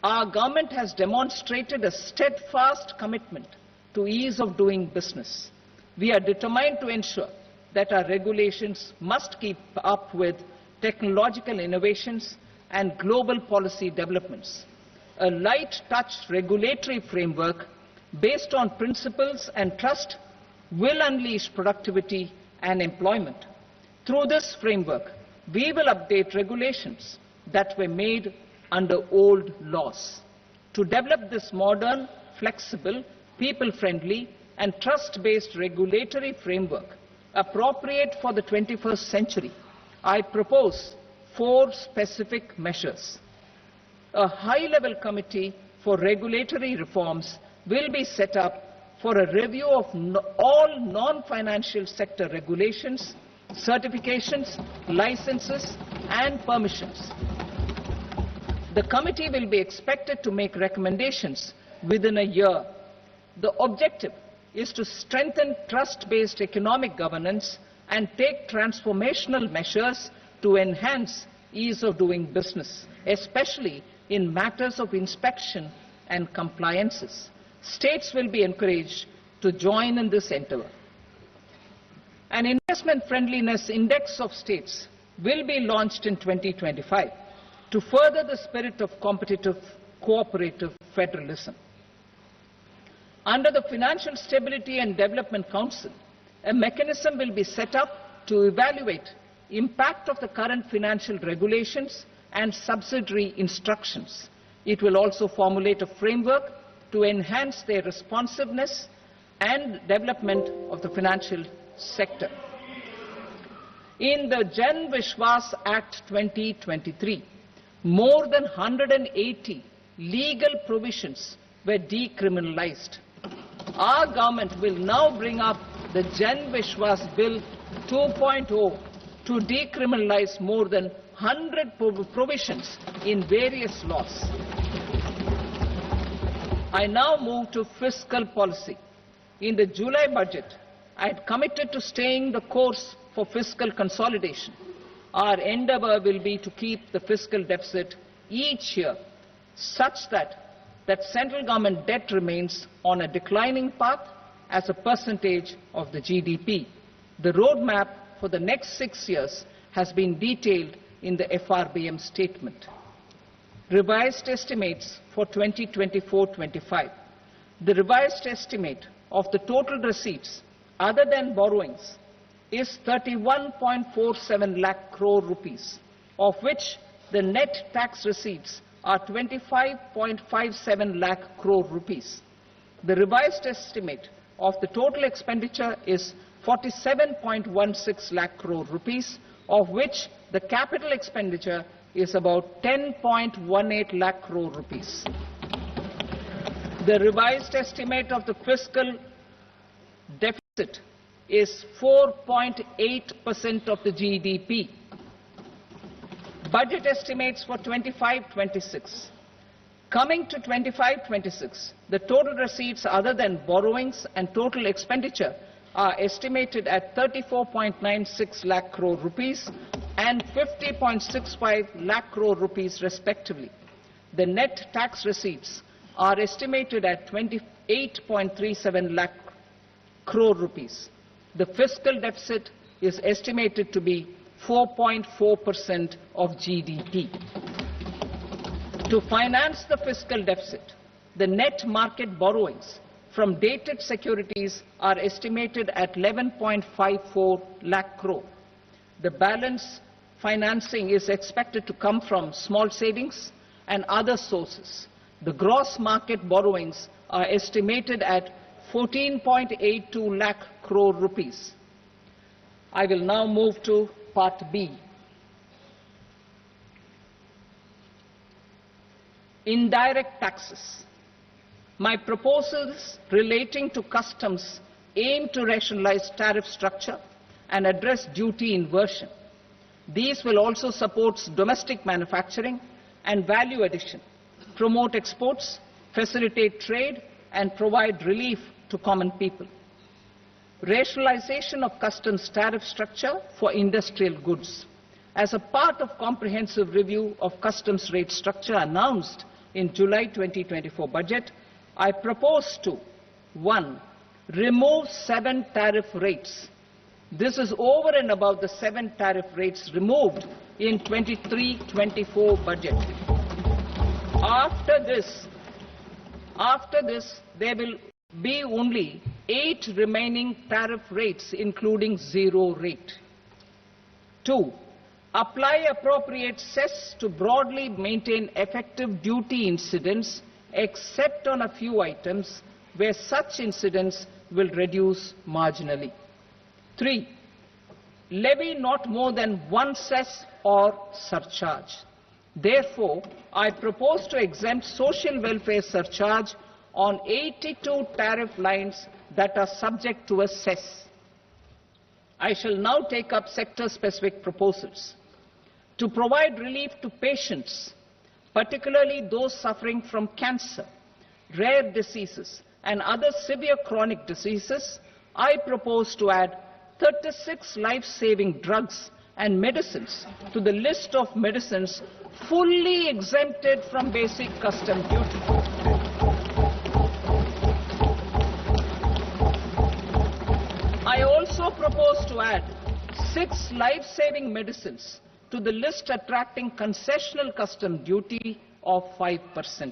our government has demonstrated a steadfast commitment to ease of doing business. We are determined to ensure that our regulations must keep up with technological innovations and global policy developments. A light-touch regulatory framework based on principles and trust will unleash productivity and employment. Through this framework, we will update regulations that were made under old laws. To develop this modern, flexible, people-friendly and trust-based regulatory framework appropriate for the 21st century, I propose 4 specific measures. A high-level committee for regulatory reforms will be set up for a review of all non-financial sector regulations, certifications, licenses and permissions. The committee will be expected to make recommendations within a year. The objective is to strengthen trust-based economic governance and take transformational measures to enhance ease of doing business, especially in matters of inspection and compliances. States will be encouraged to join in this endeavor. An investment friendliness index of states will be launched in 2025 to further the spirit of competitive, cooperative federalism. Under the Financial Stability and Development Council, a mechanism will be set up to evaluate impact of the current financial regulations and subsidiary instructions. It will also formulate a framework to enhance their responsiveness and development of the financial sector. In the Jan Vishwas Act 2023, more than 180 legal provisions were decriminalized. Our government will now bring up the Jan Vishwas Bill 2.0 to decriminalize more than 100 provisions in various laws. I now move to fiscal policy. In the July budget, I had committed to staying the course for fiscal consolidation. Our endeavour will be to keep the fiscal deficit each year such that central government debt remains on a declining path as a percentage of the GDP. The roadmap for the next 6 years has been detailed in the FRBM statement. Revised estimates for 2024-25. The revised estimate of the total receipts other than borrowings is 31.47 lakh crore rupees, of which the net tax receipts are 25.57 lakh crore rupees. The revised estimate of the total expenditure is 47.16 lakh crore rupees, of which the capital expenditure is about 10.18 lakh crore rupees. The revised estimate of the fiscal deficit is 4.8% of the GDP. Budget estimates for 25-26. Coming to 25-26, the total receipts other than borrowings and total expenditure are estimated at 34.96 lakh crore rupees and 50.65 lakh crore rupees respectively. The net tax receipts are estimated at 28.37 lakh crore rupees. The fiscal deficit is estimated to be 4.4% of GDP. To finance the fiscal deficit, the net market borrowings from dated securities are estimated at 11.54 lakh crore. The balance financing is expected to come from small savings and other sources. The gross market borrowings are estimated at 14.82 lakh crore rupees. I will now move to Part B. Indirect taxes. My proposals relating to customs aim to rationalize tariff structure and address duty inversion. These will also support domestic manufacturing and value addition, promote exports, facilitate trade, and provide relief to common people. Rationalization of customs tariff structure for industrial goods. As a part of comprehensive review of customs rate structure announced in July 2024 budget, I propose to 1. Remove 7 tariff rates. This is over and above the 7 tariff rates removed in 23-24 budget. After this, there will be only 8 remaining tariff rates, including 0 rate. 2. Apply appropriate cess to broadly maintain effective duty incidence, except on a few items where such incidence will reduce marginally. 3. Levy not more than 1 cess or surcharge. Therefore, I propose to exempt social welfare surcharge on 82 tariff lines that are subject to a cess. I shall now take up sector-specific proposals. To provide relief to patients, particularly those suffering from cancer, rare diseases, and other severe chronic diseases, I propose to add 36 life-saving drugs and medicines to the list of medicines fully exempted from basic custom duty. I also propose to add 6 life-saving medicines to the list attracting concessional custom duty of 5%.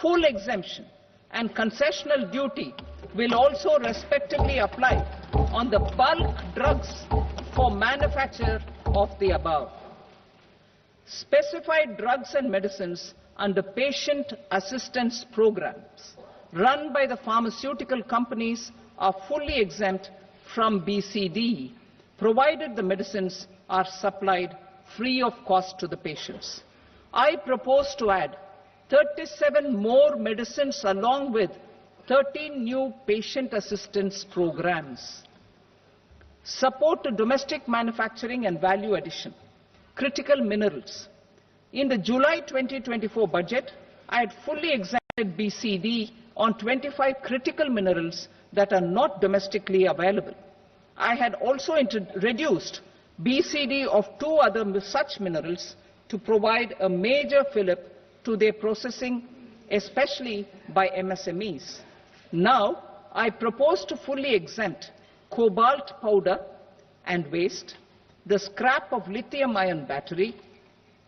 Full exemption and concessional duty will also respectively apply on the bulk drugs for manufacture of the above. Specified drugs and medicines under patient assistance programs run by the pharmaceutical companies are fully exempt from BCD, provided the medicines are supplied free of cost to the patients. I propose to add 37 more medicines along with 13 new patient assistance programs. Support to domestic manufacturing and value addition. Critical minerals. In the July 2024 budget, I had fully exempted BCD on 25 critical minerals that are not domestically available. I had also reduced BCD of 2 other such minerals to provide a major fillip to their processing, especially by MSMEs. Now, I propose to fully exempt cobalt powder and waste, the scrap of lithium-ion battery,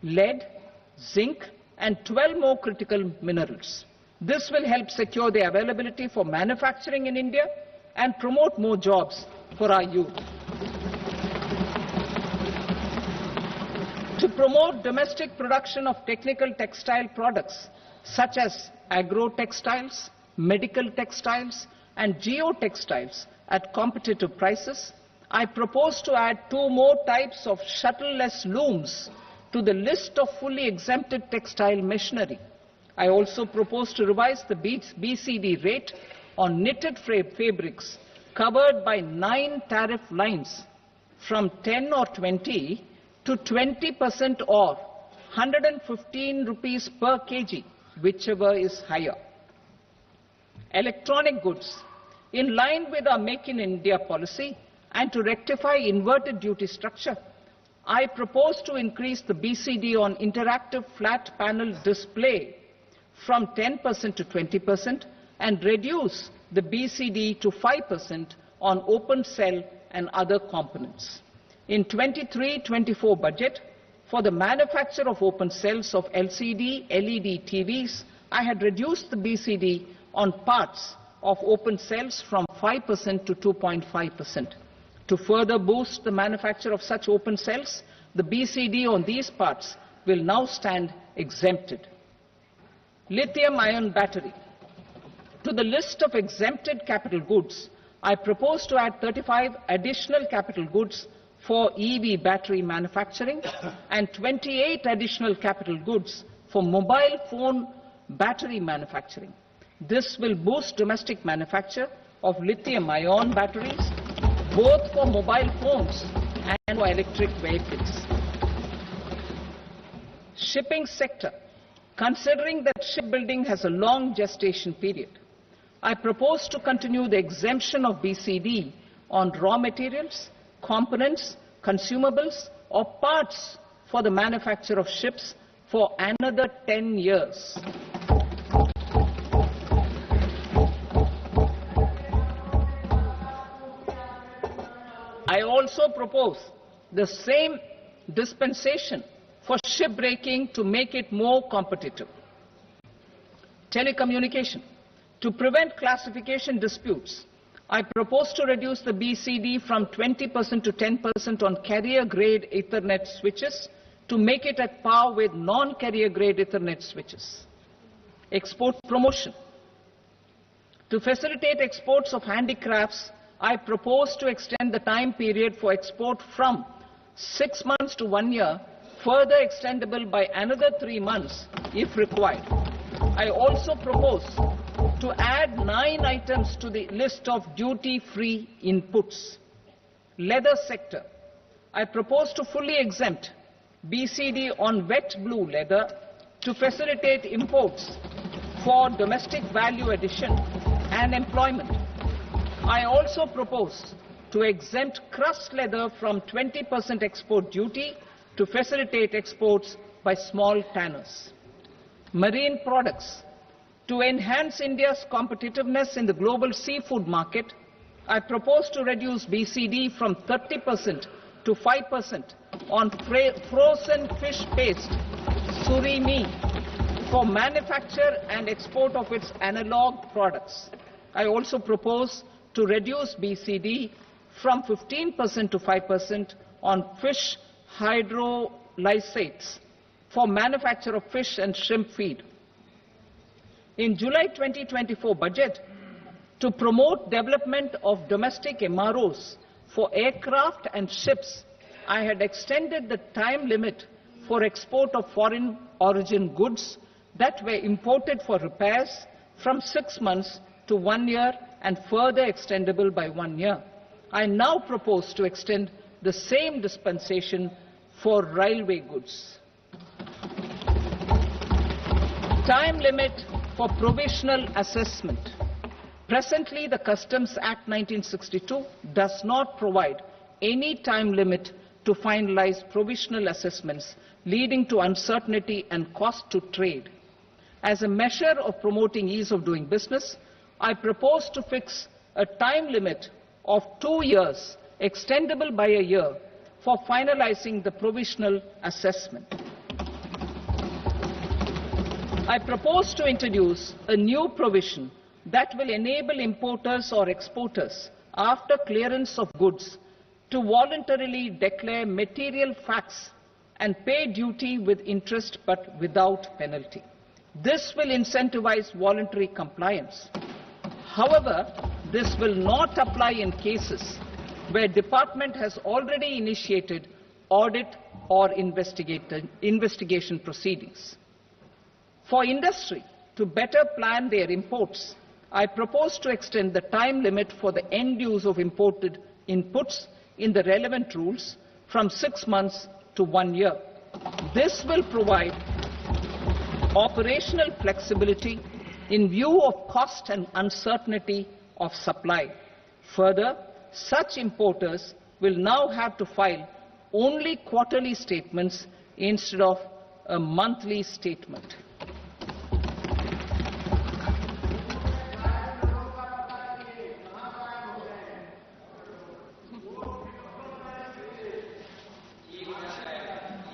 lead, zinc, and 12 more critical minerals. This will help secure the availability for manufacturing in India and promote more jobs for our youth. To promote domestic production of technical textile products such as agro-textiles, medical textiles, and geotextiles at competitive prices, I propose to add 2 more types of shuttle-less looms to the list of fully exempted textile machinery. I also propose to revise the BCD rate on knitted fabrics covered by 9 tariff lines from 10 or 20 to 20% or 115 rupees per kg, whichever is higher. Electronic goods. In line with our Make in India policy and to rectify inverted duty structure, I propose to increase the BCD on interactive flat panel display from 10% to 20% and reduce the BCD to 5% on open cell and other components. In 23-24 budget, for the manufacture of open cells of LCD, LED TVs, I had reduced the BCD on parts of open cells from 5% to 2.5%. To further boost the manufacture of such open cells, the BCD on these parts will now stand exempted. Lithium-ion battery. To the list of exempted capital goods, I propose to add 35 additional capital goods for EV battery manufacturing and 28 additional capital goods for mobile phone battery manufacturing. This will boost domestic manufacture of lithium-ion batteries, both for mobile phones and for electric vehicles. Shipping sector. Considering that shipbuilding has a long gestation period, I propose to continue the exemption of BCD on raw materials, components, consumables, or parts for the manufacture of ships for another 10 years. also propose the same dispensation for shipbreaking to make it more competitive. Telecommunication. To prevent classification disputes, I propose to reduce the BCD from 20% to 10% on carrier-grade Ethernet switches to make it at par with non-carrier-grade Ethernet switches. Export promotion. To facilitate exports of handicrafts, I propose to extend the time period for export from 6 months to 1 year, further extendable by another 3 months if required. I also propose to add 9 items to the list of duty-free inputs. Leather sector. I propose to fully exempt BCD on wet blue leather to facilitate imports for domestic value addition and employment. I also propose to exempt crust leather from 20% export duty to facilitate exports by small tanners. Marine products. To enhance India's competitiveness in the global seafood market, I propose to reduce BCD from 30% to 5% on frozen fish paste, surimi, for manufacture and export of its analog products. I also propose to reduce BCD from 15% to 5% on fish hydrolysates for manufacture of fish and shrimp feed. In July 2024 budget, to promote development of domestic MROs for aircraft and ships, I had extended the time limit for export of foreign origin goods that were imported for repairs from 6 months to 1 year and further extendable by 1 year. I now propose to extend the same dispensation for railway goods. Time limit for provisional assessment. Presently, the Customs Act 1962 does not provide any time limit to finalize provisional assessments, leading to uncertainty and cost to trade. As a measure of promoting ease of doing business, I propose to fix a time limit of 2 years, extendable by a year, for finalizing the provisional assessment. I propose to introduce a new provision that will enable importers or exporters, after clearance of goods, to voluntarily declare material facts and pay duty with interest but without penalty. This will incentivize voluntary compliance. However, this will not apply in cases where department has already initiated audit or investigation proceedings. For industry to better plan their imports, I propose to extend the time limit for the end use of imported inputs in the relevant rules from 6 months to 1 year. This will provide operational flexibility in view of cost and uncertainty of supply. Further, such importers will now have to file only quarterly statements instead of a monthly statement.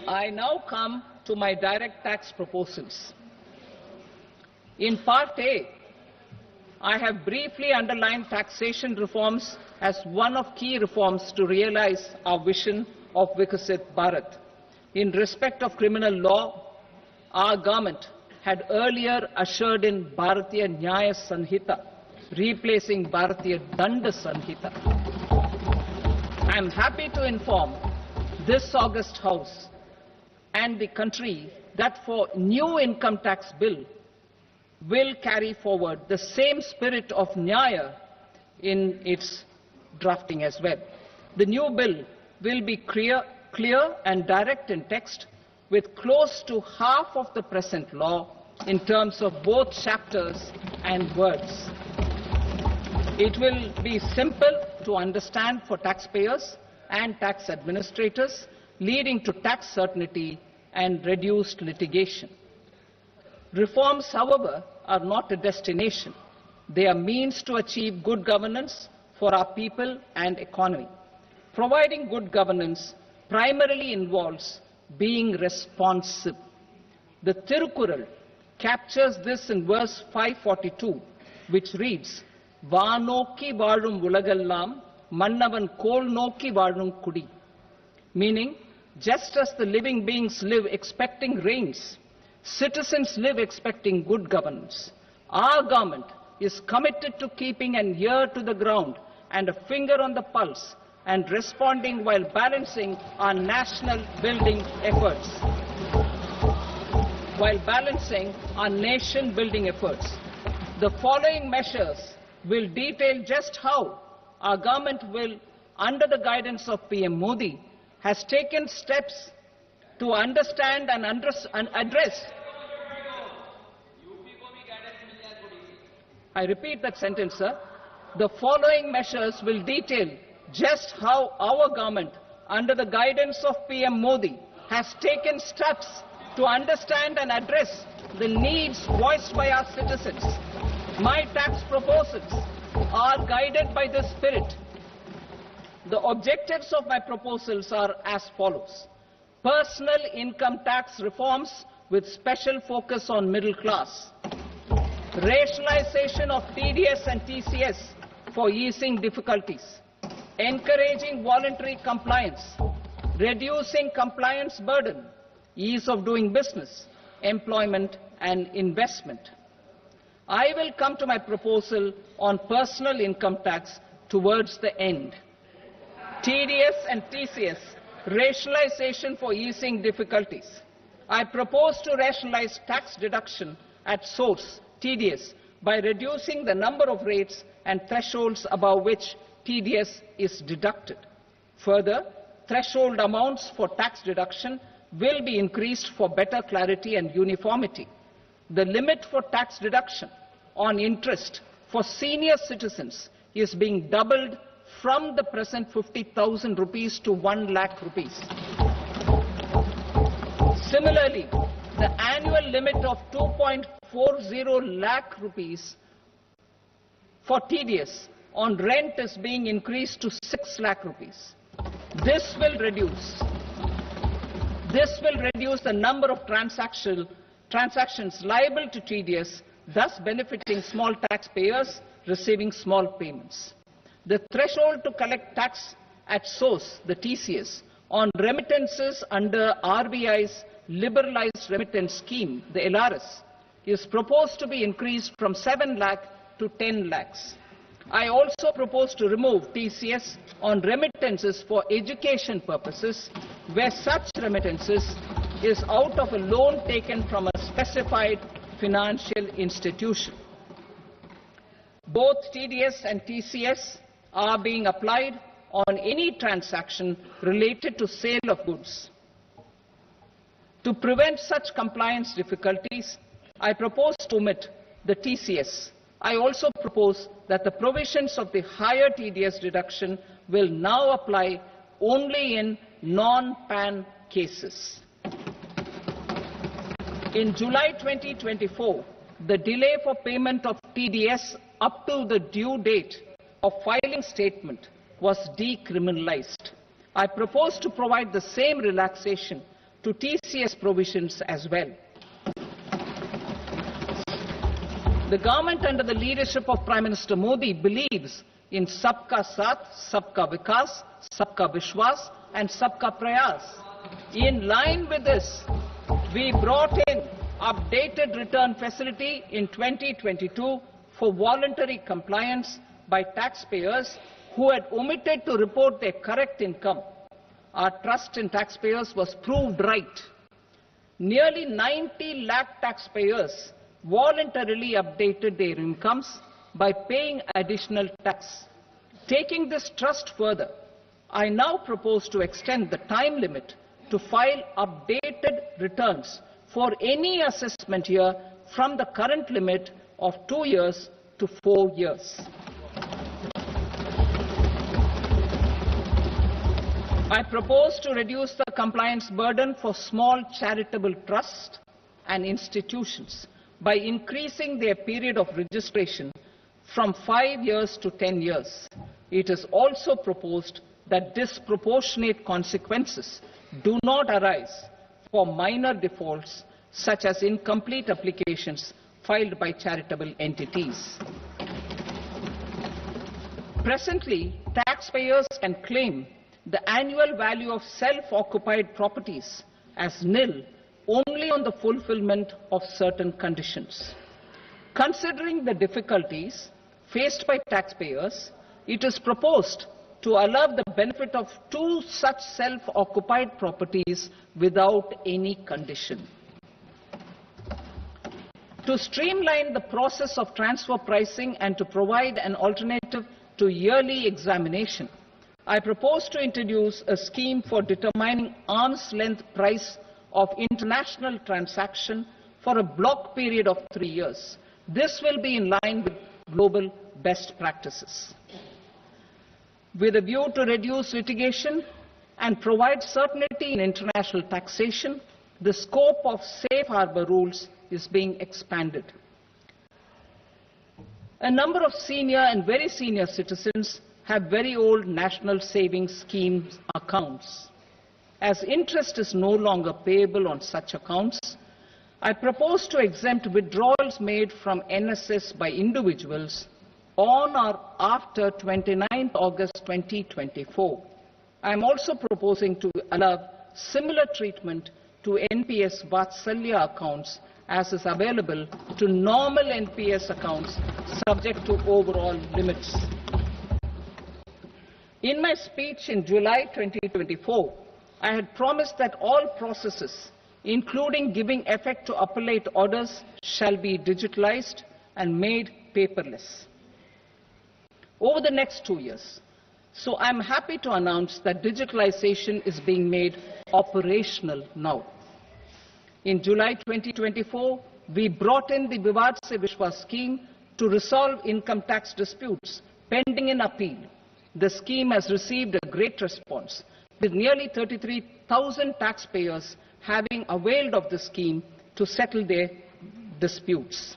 I now come to my direct tax proposals. In Part A, I have briefly underlined taxation reforms as one of key reforms to realize our vision of Vikasit Bharat. In respect of criminal law, our government had earlier ushered in Bharatiya Nyaya Sanhita, replacing Bharatiya Danda Sanhita. I am happy to inform this august House and the country that for new income tax bill will carry forward the same spirit of Nyaya in its drafting as well. The new bill will be clear and direct in text, with close to half of the present law in terms of both chapters and words. It will be simple to understand for taxpayers and tax administrators, leading to tax certainty and reduced litigation. Reforms, however, are not a destination. They are means to achieve good governance for our people and economy. Providing good governance primarily involves being responsive. The Tirukkural captures this in verse 542, which reads, "Vaanokki vaazhum ulagallam, mannavan kol nokki vaazhum kudi," meaning, just as the living beings live expecting rains, citizens live expecting good governance. Our government is committed to keeping an ear to the ground and a finger on the pulse and responding while balancing our national building efforts. The following measures will detail just how our government will, under the guidance of PM Modi, has taken steps to understand and address. I repeat that sentence, sir. The following measures will detail just how our government, under the guidance of PM Modi, has taken steps to understand and address the needs voiced by our citizens. My tax proposals are guided by this spirit. The objectives of my proposals are as follows. Personal income tax reforms with special focus on middle class. Rationalization of TDS and TCS for easing difficulties. Encouraging voluntary compliance. Reducing compliance burden. Ease of doing business, employment and investment. I will come to my proposal on personal income tax towards the end. TDS and TCS, rationalization for easing difficulties. I propose to rationalize tax deduction at source, TDS, by reducing the number of rates and thresholds above which TDS is deducted. Further, threshold amounts for tax deduction will be increased for better clarity and uniformity. The limit for tax deduction on interest for senior citizens is being doubled from the present 50,000 rupees to 1 lakh rupees. Similarly, the annual limit of 2.40 lakh rupees for TDS on rent is being increased to 6 lakh rupees. This will reduce the number of transactions liable to TDS, thus benefiting small taxpayers receiving small payments. The threshold to collect tax at source, the TCS, on remittances under RBI's liberalized remittance scheme, the LRS, is proposed to be increased from 7 lakh to 10 lakhs. I also propose to remove TCS on remittances for education purposes, where such remittances is out of a loan taken from a specified financial institution. Both TDS and TCS are being applied on any transaction related to sale of goods. To prevent such compliance difficulties, I propose to omit the TCS. I also propose that the provisions of the higher TDS deduction will now apply only in non-PAN cases. In July 2024, the delay for payment of TDS up to the due date of filing statement was decriminalized. I propose to provide the same relaxation to TCS provisions as well. The government under the leadership of Prime Minister Modi believes in Sabka Saath, Sabka Vikas, Sabka Vishwas and Sabka Prayas. In line with this, we brought in updated return facility in 2022 for voluntary compliance by taxpayers who had omitted to report their correct income. Our trust in taxpayers was proved right. Nearly 90 lakh taxpayers voluntarily updated their incomes by paying additional tax. Taking this trust further, I now propose to extend the time limit to file updated returns for any assessment year from the current limit of 2 years to 4 years. I propose to reduce the compliance burden for small charitable trusts and institutions by increasing their period of registration from 5 years to 10 years. It is also proposed that disproportionate consequences do not arise for minor defaults such as incomplete applications filed by charitable entities. Presently, taxpayers can claim the annual value of self-occupied properties as nil only on the fulfillment of certain conditions. Considering the difficulties faced by taxpayers, it is proposed to allow the benefit of 2 such self-occupied properties without any condition. To streamline the process of transfer pricing and to provide an alternative to yearly examination, I propose to introduce a scheme for determining arm's length price of international transaction for a block period of 3 years. This will be in line with global best practices. With a view to reduce litigation and provide certainty in international taxation, the scope of safe harbor rules is being expanded. A number of senior and very senior citizens have very old national savings schemes accounts. As interest is no longer payable on such accounts, I propose to exempt withdrawals made from NSS by individuals on or after 29 August 2024. I am also proposing to allow similar treatment to NPS Vatsalya accounts as is available to normal NPS accounts subject to overall limits. In my speech in July 2024, I had promised that all processes, including giving effect to appellate orders, shall be digitalized and made paperless over the next 2 years. So I'm happy to announce that digitalization is being made operational now. In July 2024, we brought in the Vivad Se Vishwas scheme to resolve income tax disputes pending in appeal. The scheme has received a great response, with nearly 33,000 taxpayers having availed of the scheme to settle their disputes.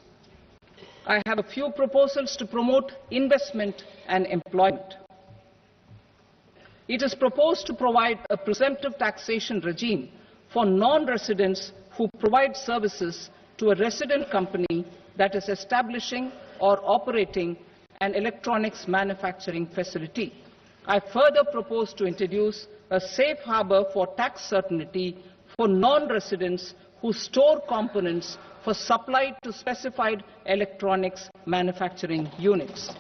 I have a few proposals to promote investment and employment. It is proposed to provide a presumptive taxation regime for non-residents who provide services to a resident company that is establishing or operating an electronics manufacturing facility. I further propose to introduce a safe harbor for tax certainty for non-residents who store components for supply to specified electronics manufacturing units.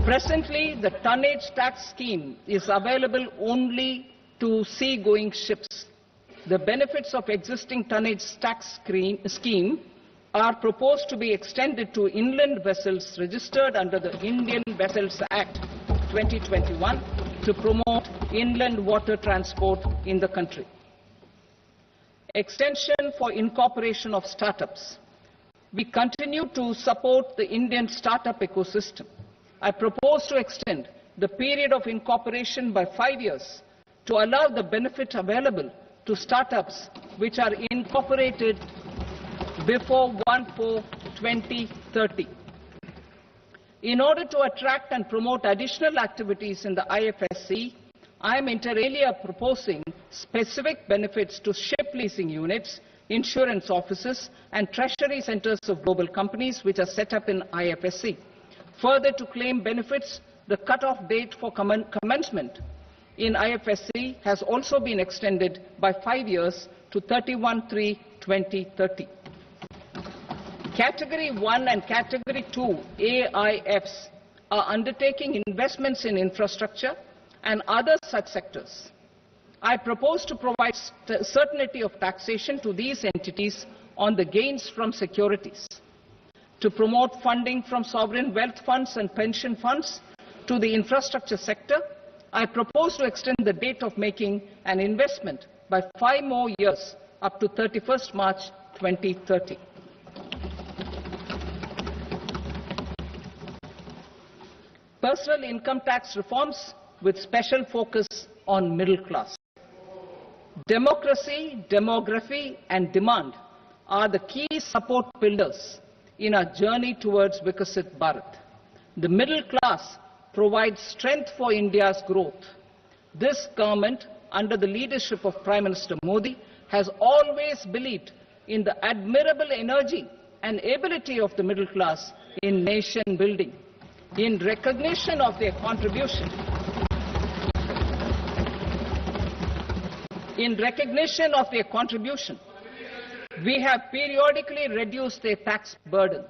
Presently, the tonnage tax scheme is available only to sea-going ships. The benefits of existing tonnage tax scheme are proposed to be extended to inland vessels registered under the Indian Vessels Act 2021 to promote inland water transport in the country. Extension for incorporation of startups. We continue to support the Indian startup ecosystem. I propose to extend the period of incorporation by 5 years to allow the benefit available to startups which are incorporated before 1/4/2030. In order to attract and promote additional activities in the IFSC, I am inter alia proposing specific benefits to ship leasing units, insurance offices, and treasury centers of global companies which are set up in IFSC. Further, to claim benefits, the cut-off date for commencement in IFSC has also been extended by 5 years to 31/3/2030. Category 1 and Category 2 AIFs are undertaking investments in infrastructure and other such sectors. I propose to provide certainty of taxation to these entities on the gains from securities, to promote funding from sovereign wealth funds and pension funds to the infrastructure sector. I propose to extend the date of making an investment by 5 more years up to 31st March 2030. Personal income tax reforms with special focus on middle class. Democracy, demography, and demand are the key support pillars in our journey towards Vikasit Bharat. The middle class provides strength for India's growth. This government, under the leadership of Prime Minister Modi, has always believed in the admirable energy and ability of the middle class in nation building. In recognition of their contribution, we have periodically reduced their tax burden.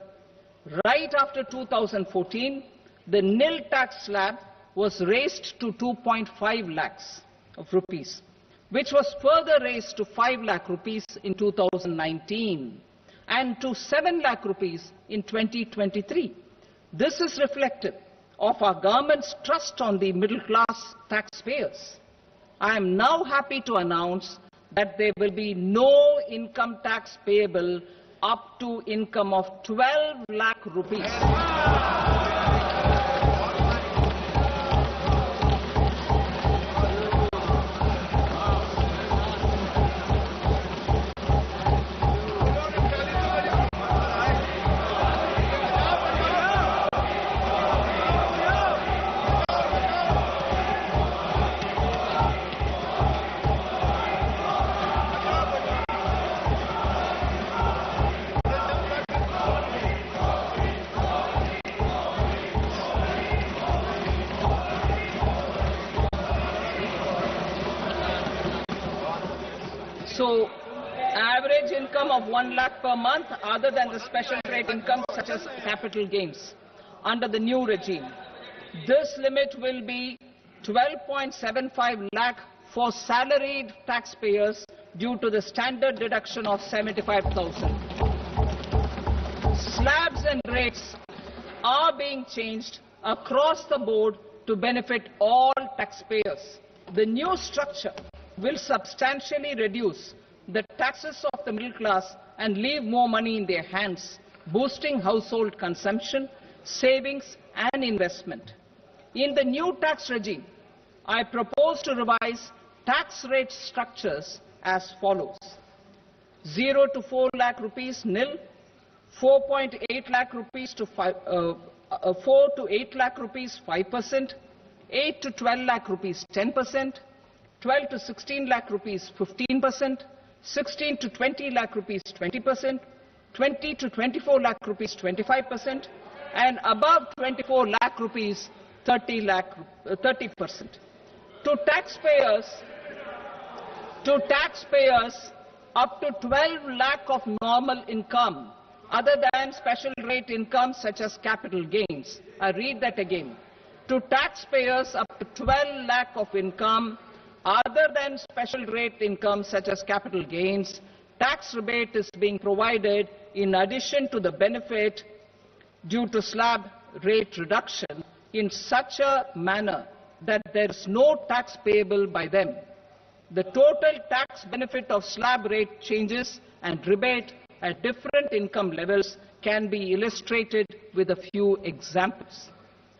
Right after 2014, the nil tax slab was raised to 2.5 lakhs of rupees, which was further raised to 5 lakh rupees in 2019 and to 7 lakh rupees in 2023. This is reflective of our government's trust on the middle class taxpayers. I am now happy to announce that there will be no income tax payable up to income of 12 lakh rupees. So, average income of 1 lakh per month other than the special rate income such as capital gains under the new regime. This limit will be 12.75 lakh for salaried taxpayers due to the standard deduction of 75,000. Slabs and rates are being changed across the board to benefit all taxpayers. The new structure will substantially reduce the taxes of the middle class and leave more money in their hands, boosting household consumption, savings and investment. In the new tax regime, I propose to revise tax rate structures as follows: 0 to 4 lakh rupees nil, 4.8 lakh rupees to 4 to 8 lakh rupees 5%, 8 to 12 lakh rupees 10%, 12 to 16 lakh rupees 15%, 16 to 20 lakh rupees 20%, 20 to 24 lakh rupees 25%, and above 24 lakh rupees 30%. To taxpayers up to 12 lakh of normal income, other than special rate income such as capital gains. I read that again. To taxpayers up to 12 lakh of income, other than special rate income such as capital gains, tax rebate is being provided in addition to the benefit due to slab rate reduction in such a manner that there is no tax payable by them. The total tax benefit of slab rate changes and rebate at different income levels can be illustrated with a few examples.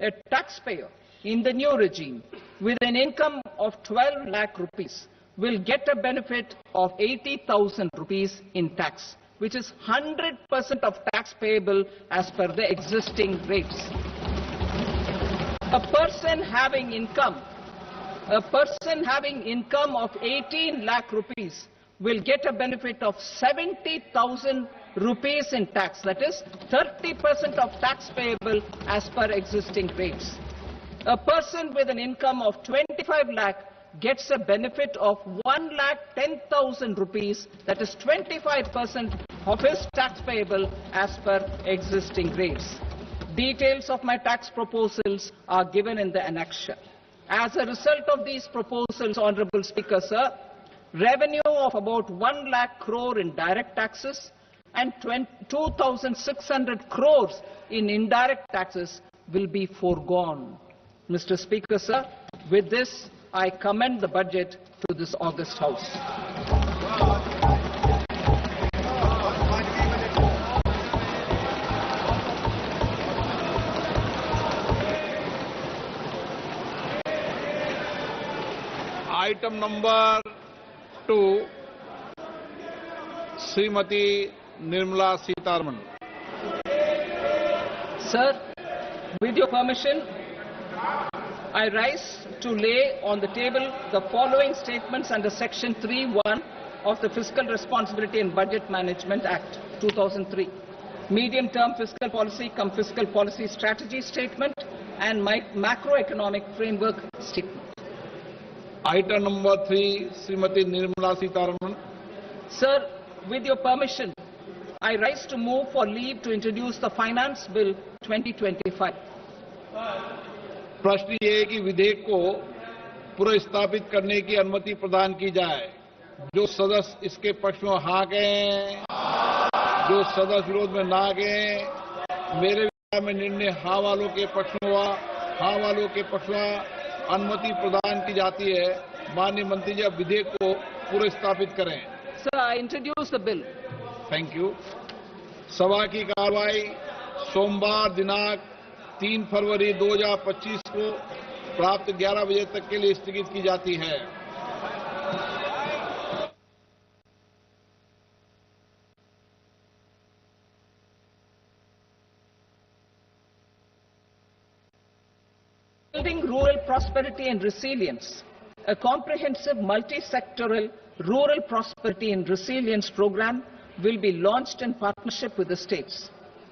A taxpayer in the new regime with an income of 12 lakh rupees will get a benefit of 80,000 rupees in tax, which is 100% of tax payable as per the existing rates. A person having income of 18 lakh rupees will get a benefit of 70,000 rupees in tax, that is 30% of tax payable as per existing rates. A person with an income of 25 lakh gets a benefit of 1,10,000 rupees, that is 25% of his tax payable as per existing rates. Details of my tax proposals are given in the annexure. As a result of these proposals, Honorable Speaker, sir, revenue of about 1 lakh crore in direct taxes and 2,600 crores in indirect taxes will be foregone. Mr. Speaker, sir, with this, I commend the budget to this august House. Item number 2, Srimati Nirmala Sitharaman. Sir, with your permission, I rise to lay on the table the following statements under Section 3(1) of the Fiscal Responsibility and Budget Management Act, 2003. Medium-term fiscal policy cum fiscal policy strategy statement and macroeconomic framework statement. Item number 3, Srimati Nirmala Sitharaman. Sir, with your permission, I rise to move for leave to introduce the Finance Bill 2025. प्रश्न ये है कि विधेयक को पुनर्स्थापित करने की अनुमति प्रदान की जाए। जो सदस्य इसके पक्ष में हाँ कहें, जो सदस्य विरोध में ना कहें। मेरे विचार में निर्णय हाँ वालों के पक्ष में हुआ, हाँ वालों के पक्ष में अनुमति प्रदान की जाती है। माननीय मंत्री जी अब विधेयक को पुनर्स्थापित करें। Sir, I introduce the bill. Thank you. सभा की कार्रवाई सोमवार दिनांक 3 फरवरी 2025 को प्राप्त 11 बजे तक के लिए स्थगित की जाती है। Building rural prosperity and resilience, a comprehensive multi-sectoral rural prosperity and resilience program will be launched in partnership with the states.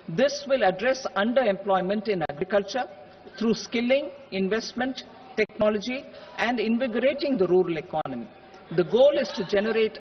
This will address underemployment in agriculture through skilling, investment, technology, and invigorating the rural economy. The goal is to generate